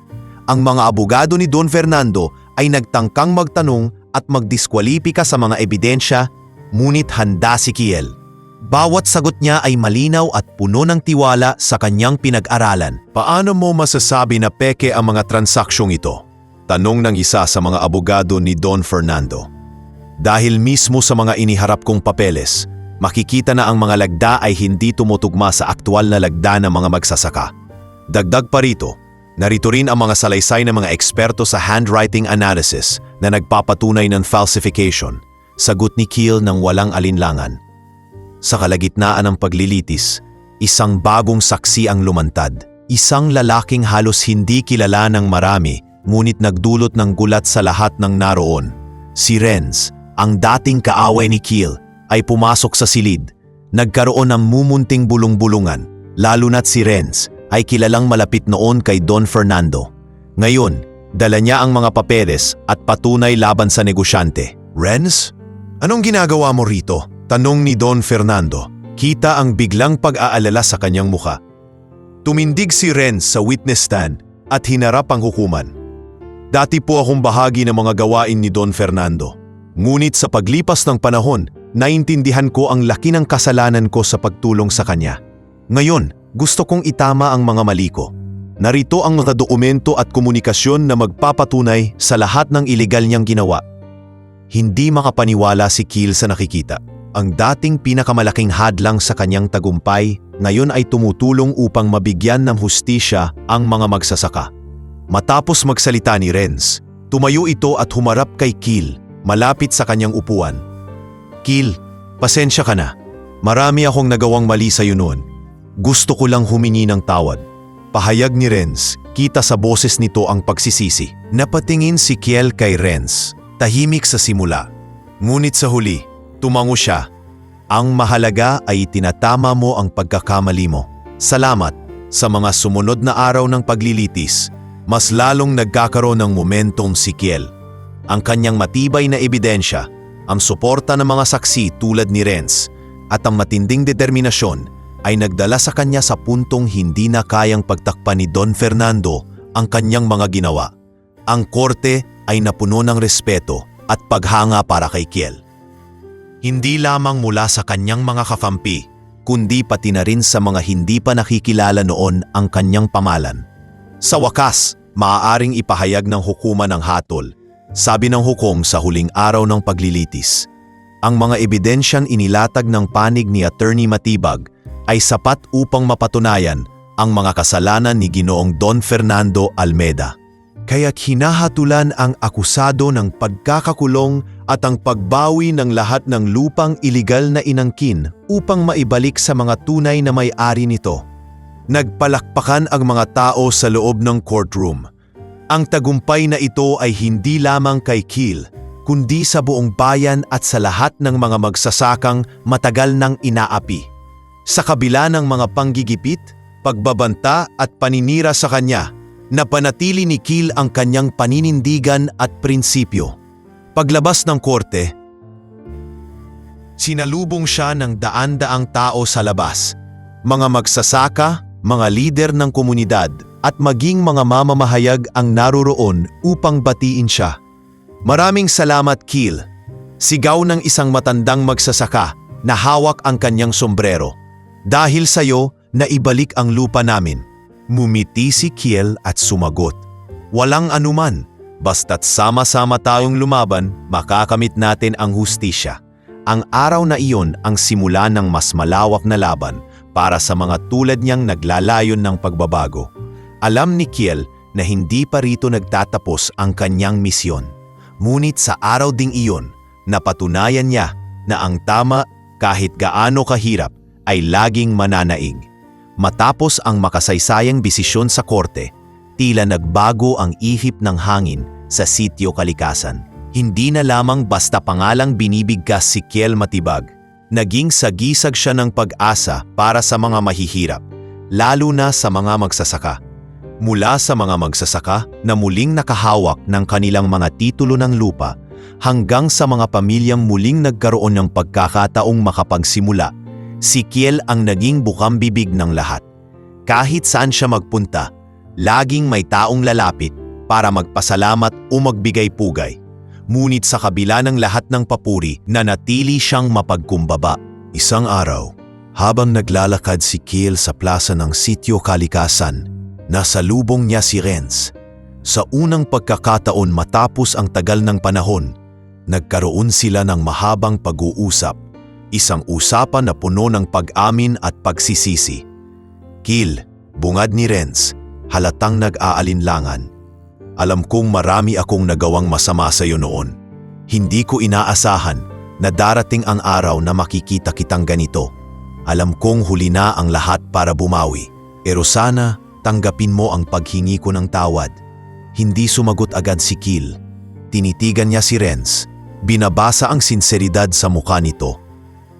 Ang mga abogado ni Don Fernando ay nagtangkang magtanong at magdiskwalipika sa mga ebidensya, ngunit handa si Kiel. Bawat sagot niya ay malinaw at puno ng tiwala sa kanyang pinag-aralan. Paano mo masasabi na peke ang mga transaksyong ito? Tanong ng isa sa mga abogado ni Don Fernando. Dahil mismo sa mga iniharap kong papeles, makikita na ang mga lagda ay hindi tumutugma sa aktwal na lagda ng mga magsasaka. Dagdag pa rito, Narito rin ang mga salaysay ng mga eksperto sa handwriting analysis na nagpapatunay ng falsification. Sagot ni Keel ng walang alinlangan. Sa kalagitnaan ng paglilitis, isang bagong saksi ang lumantad. Isang lalaking halos hindi kilala ng marami, ngunit nagdulot ng gulat sa lahat ng naroon. Si Renz, ang dating kaaway ni Keel, ay pumasok sa silid. Nagkaroon ng mumunting bulong-bulungan, lalo na't si Renz ay kilalang malapit noon kay Don Fernando. Ngayon, dala niya ang mga papeles at patunay laban sa negosyante. Renz? Anong ginagawa mo rito? Tanong ni Don Fernando. Kita ang biglang pag-aalala sa kanyang muka. Tumindig si Renz sa witness stand at hinarap ang hukuman. Dati po akong bahagi ng mga gawain ni Don Fernando. Ngunit sa paglipas ng panahon, naintindihan ko ang laki ng kasalanan ko sa pagtulong sa kanya. Ngayon, gusto kong itama ang mga mali ko. Narito ang mga dokumento at komunikasyon na magpapatunay sa lahat ng ilegal niyang ginawa. Hindi makapaniwala si Keel sa nakikita. Ang dating pinakamalaking hadlang sa kanyang tagumpay, ngayon ay tumutulong upang mabigyan ng hustisya ang mga magsasaka. Matapos magsalita ni Renz, tumayo ito at humarap kay Keel, malapit sa kanyang upuan. Keel, pasensya ka na. Marami akong nagawang mali sa iyo noon. Gusto ko lang humingi ng tawad. Pahayag ni Renz, kita sa boses nito ang pagsisisi. Napatingin si Keel kay Renz, tahimik sa simula. Ngunit sa huli, tumango siya. Ang mahalaga ay tinatama mo ang pagkakamali mo. Salamat. Sa mga sumunod na araw ng paglilitis, mas lalong nagkakaroon ng momentum si Keel. Ang kanyang matibay na ebidensya, ang suporta ng mga saksi tulad ni Renz, at ang matinding determinasyon ay nagdala sa kanya sa puntong hindi na kayang pagtakpan ni Don Fernando ang kanyang mga ginawa. Ang korte ay napuno ng respeto at paghanga para kay Keel. Hindi lamang mula sa kanyang mga kakampi, kundi pati na rin sa mga hindi pa nakikilala noon ang kanyang pamalan. Sa wakas, maaaring ipahayag ng hukuman ng hatol, sabi ng hukom sa huling araw ng paglilitis. Ang mga ebidensyang inilatag ng panig ni Attorney Matibag ay sapat upang mapatunayan ang mga kasalanan ni Ginoong Don Fernando Almeda. Kaya't hinahatulan ang akusado ng pagkakakulong at ang pagbawi ng lahat ng lupang iligal na inangkin upang maibalik sa mga tunay na may-ari nito. Nagpalakpakan ang mga tao sa loob ng courtroom. Ang tagumpay na ito ay hindi lamang kay Keel, kundi sa buong bayan at sa lahat ng mga magsasakang matagal nang inaapi. Sa kabila ng mga panggigipit, pagbabanta at paninira sa kanya, napanatili ni Keel ang kanyang paninindigan at prinsipyo. Paglabas ng korte, sinalubong siya ng daan-daang tao sa labas, mga magsasaka, mga lider ng komunidad at maging mga mamamahayag ang naroroon upang batiin siya. Maraming salamat, Keel. Sigaw ng isang matandang magsasaka na hawak ang kanyang sombrero. Dahil sa'yo, naibalik ang lupa namin. Mumiti si Keel at sumagot. Walang anuman, basta't sama-sama tayong lumaban, makakamit natin ang hustisya. Ang araw na iyon ang simula ng mas malawak na laban para sa mga tulad niyang naglalayon ng pagbabago. Alam ni Keel na hindi pa rito nagtatapos ang kanyang misyon. Ngunit sa araw ding iyon, napatunayan niya na ang tama kahit gaano kahirap ay laging mananaig. Matapos ang makasaysayang desisyon sa korte, tila nagbago ang ihip ng hangin sa Sitio Kalikasan. Hindi na lamang basta pangalang binibigkas si Keel Matibag. Naging sagisag siya ng pag-asa para sa mga mahihirap, lalo na sa mga magsasaka. Mula sa mga magsasaka na muling nakahawak ng kanilang mga titulo ng lupa, hanggang sa mga pamilyang muling nagkaroon ng pagkakataong makapagsimula, si Keel ang naging bukambibig ng lahat. Kahit saan siya magpunta, laging may taong lalapit para magpasalamat o magbigay pugay. Ngunit sa kabila ng lahat ng papuri, nanatili siyang mapagkumbaba. Isang araw, habang naglalakad si Keel sa plaza ng Sitio Kalikasan, nasalubong niya si Renz. Sa unang pagkakataon matapos ang tagal ng panahon, nagkaroon sila ng mahabang pag-uusap. Isang usapan na puno ng pag-amin at pagsisisi. Keel, bungad ni Renz, halatang nag-aalinlangan. Alam kong marami akong nagawang masama sa iyo noon. Hindi ko inaasahan na darating ang araw na makikita kitang ganito. Alam kong huli na ang lahat para bumawi. Pero sana tanggapin mo ang paghingi ko ng tawad. Hindi sumagot agad si Kiel. Tinitigan niya si Renz. Binabasa ang sinseridad sa mukha nito.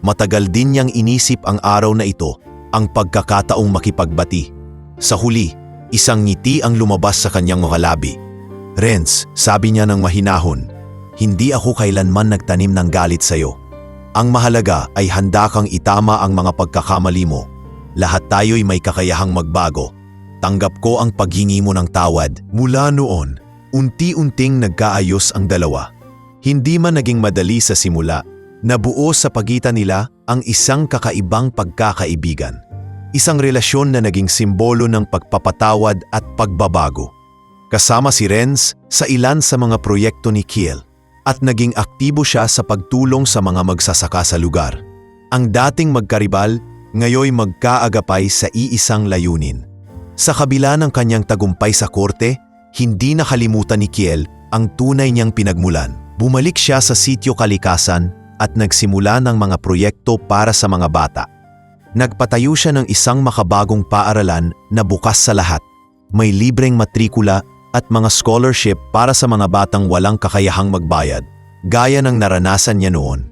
Matagal din niyang inisip ang araw na ito, ang pagkakataong makipagbati. Sa huli, isang ngiti ang lumabas sa kanyang mga labi. Renz, sabi niya ng mahinahon, hindi ako kailanman nagtanim ng galit sa iyo. Ang mahalaga ay handa kang itama ang mga pagkakamali mo. Lahat tayo'y may kakayahang magbago. Tanggap ko ang paghingi mo ng tawad. Mula noon, unti-unting nagkaayos ang dalawa. Hindi man naging madali sa simula, nabuo sa pagitan nila ang isang kakaibang pagkakaibigan. Isang relasyon na naging simbolo ng pagpapatawad at pagbabago. Kasama si Renz sa ilan sa mga proyekto ni Kiel at naging aktibo siya sa pagtulong sa mga magsasaka sa lugar. Ang dating magkaribal, ngayoy magkaagapay sa iisang layunin. Sa kabila ng kanyang tagumpay sa korte, hindi nakalimutan ni Kiel ang tunay niyang pinagmulan. Bumalik siya sa sitio kalikasan at nagsimula ng mga proyekto para sa mga bata. Nagpatayo siya ng isang makabagong paaralan na bukas sa lahat. May libreng matrikula at mga scholarship para sa mga batang walang kakayahang magbayad, gaya ng naranasan niya noon.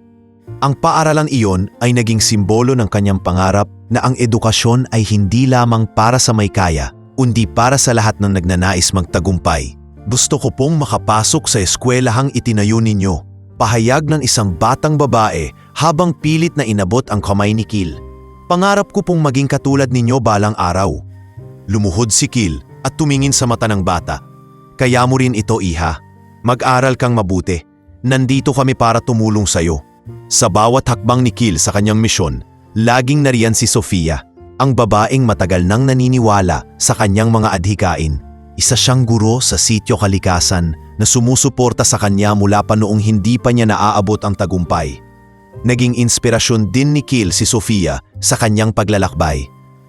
Ang paaralang iyon ay naging simbolo ng kanyang pangarap na ang edukasyon ay hindi lamang para sa may kaya, kundi para sa lahat ng nagnanais magtagumpay. Gusto ko pong makapasok sa eskwelahang itinayo ninyo, pahayag ng isang batang babae habang pilit na inabot ang kamay ni Kiel. Pangarap ko pong maging katulad ninyo balang araw. Lumuhod si Kiel at tumingin sa mata ng bata. Kaya mo rin ito, iha. Mag-aral kang mabuti. Nandito kami para tumulong sa iyo. Sa bawat hakbang ni Kiel sa kanyang misyon, laging nariyan si Sofia, ang babaeng matagal nang naniniwala sa kanyang mga adhikain. Isa siyang guro sa sitio kalikasan na sumusuporta sa kanya mula pa noong hindi pa niya naaabot ang tagumpay. Naging inspirasyon din ni Kiel si Sofia sa kanyang paglalakbay.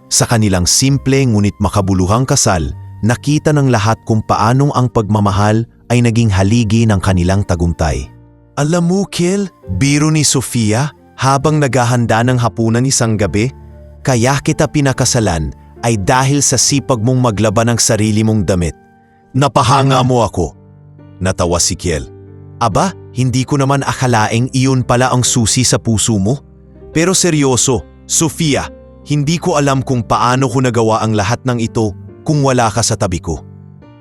Sa kanilang simple ngunit makabuluhang kasal, nakita ng lahat kung paanong ang pagmamahal ay naging haligi ng kanilang tagumpay. Alam mo, Kiel, biro ni Sofia habang naghahanda ng hapunan isang gabi, kaya kita pinakasalan ay dahil sa sipag mong maglaban ng sarili mong damit. Napahanga mo ako. Natawa si Kiel. Aba, hindi ko naman akalaing iyon pala ang susi sa puso mo. Pero seryoso, Sofia, hindi ko alam kung paano ko nagawa ang lahat ng ito kung wala ka sa tabi ko.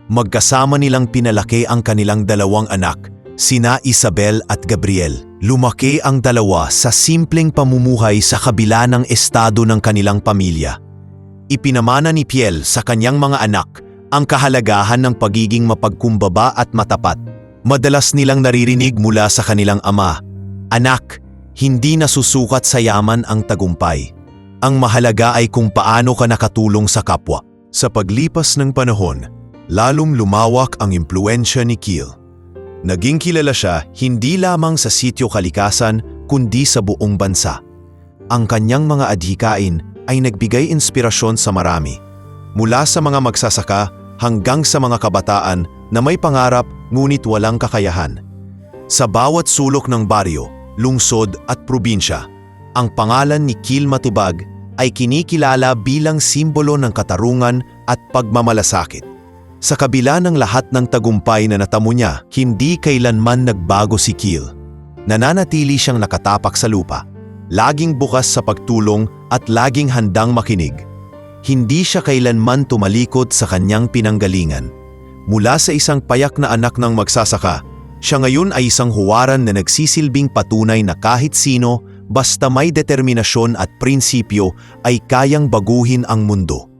Magkasama nilang pinalaki ang kanilang dalawang anak, sina Isabel at Gabriel. Lumaki ang dalawa sa simpleng pamumuhay sa kabila ng estado ng kanilang pamilya. Ipinamana ni Kiel sa kanyang mga anak ang kahalagahan ng pagiging mapagkumbaba at matapat. Madalas nilang naririnig mula sa kanilang ama, "Anak, hindi nasusukat sa yaman ang tagumpay. Ang mahalaga ay kung paano ka nakatulong sa kapwa." Sa paglipas ng panahon, lalong lumawak ang impluwensya ni Kiel. Naging kilala siya hindi lamang sa sitio kalikasan kundi sa buong bansa. Ang kanyang mga adhikain ay nagbigay inspirasyon sa marami, mula sa mga magsasaka hanggang sa mga kabataan na may pangarap ngunit walang kakayahan. Sa bawat sulok ng baryo, lungsod at probinsya, ang pangalan ni Kiel Matubag ay kinikilala bilang simbolo ng katarungan at pagmamalasakit. Sa kabila ng lahat ng tagumpay na natamo niya, hindi kailanman nagbago si Kiel. Nananatili siyang nakatapak sa lupa, laging bukas sa pagtulong at laging handang makinig. Hindi siya kailanman tumalikod sa kanyang pinanggalingan. Mula sa isang payak na anak ng magsasaka, siya ngayon ay isang huwaran na nagsisilbing patunay na kahit sino, basta may determinasyon at prinsipyo ay kayang baguhin ang mundo.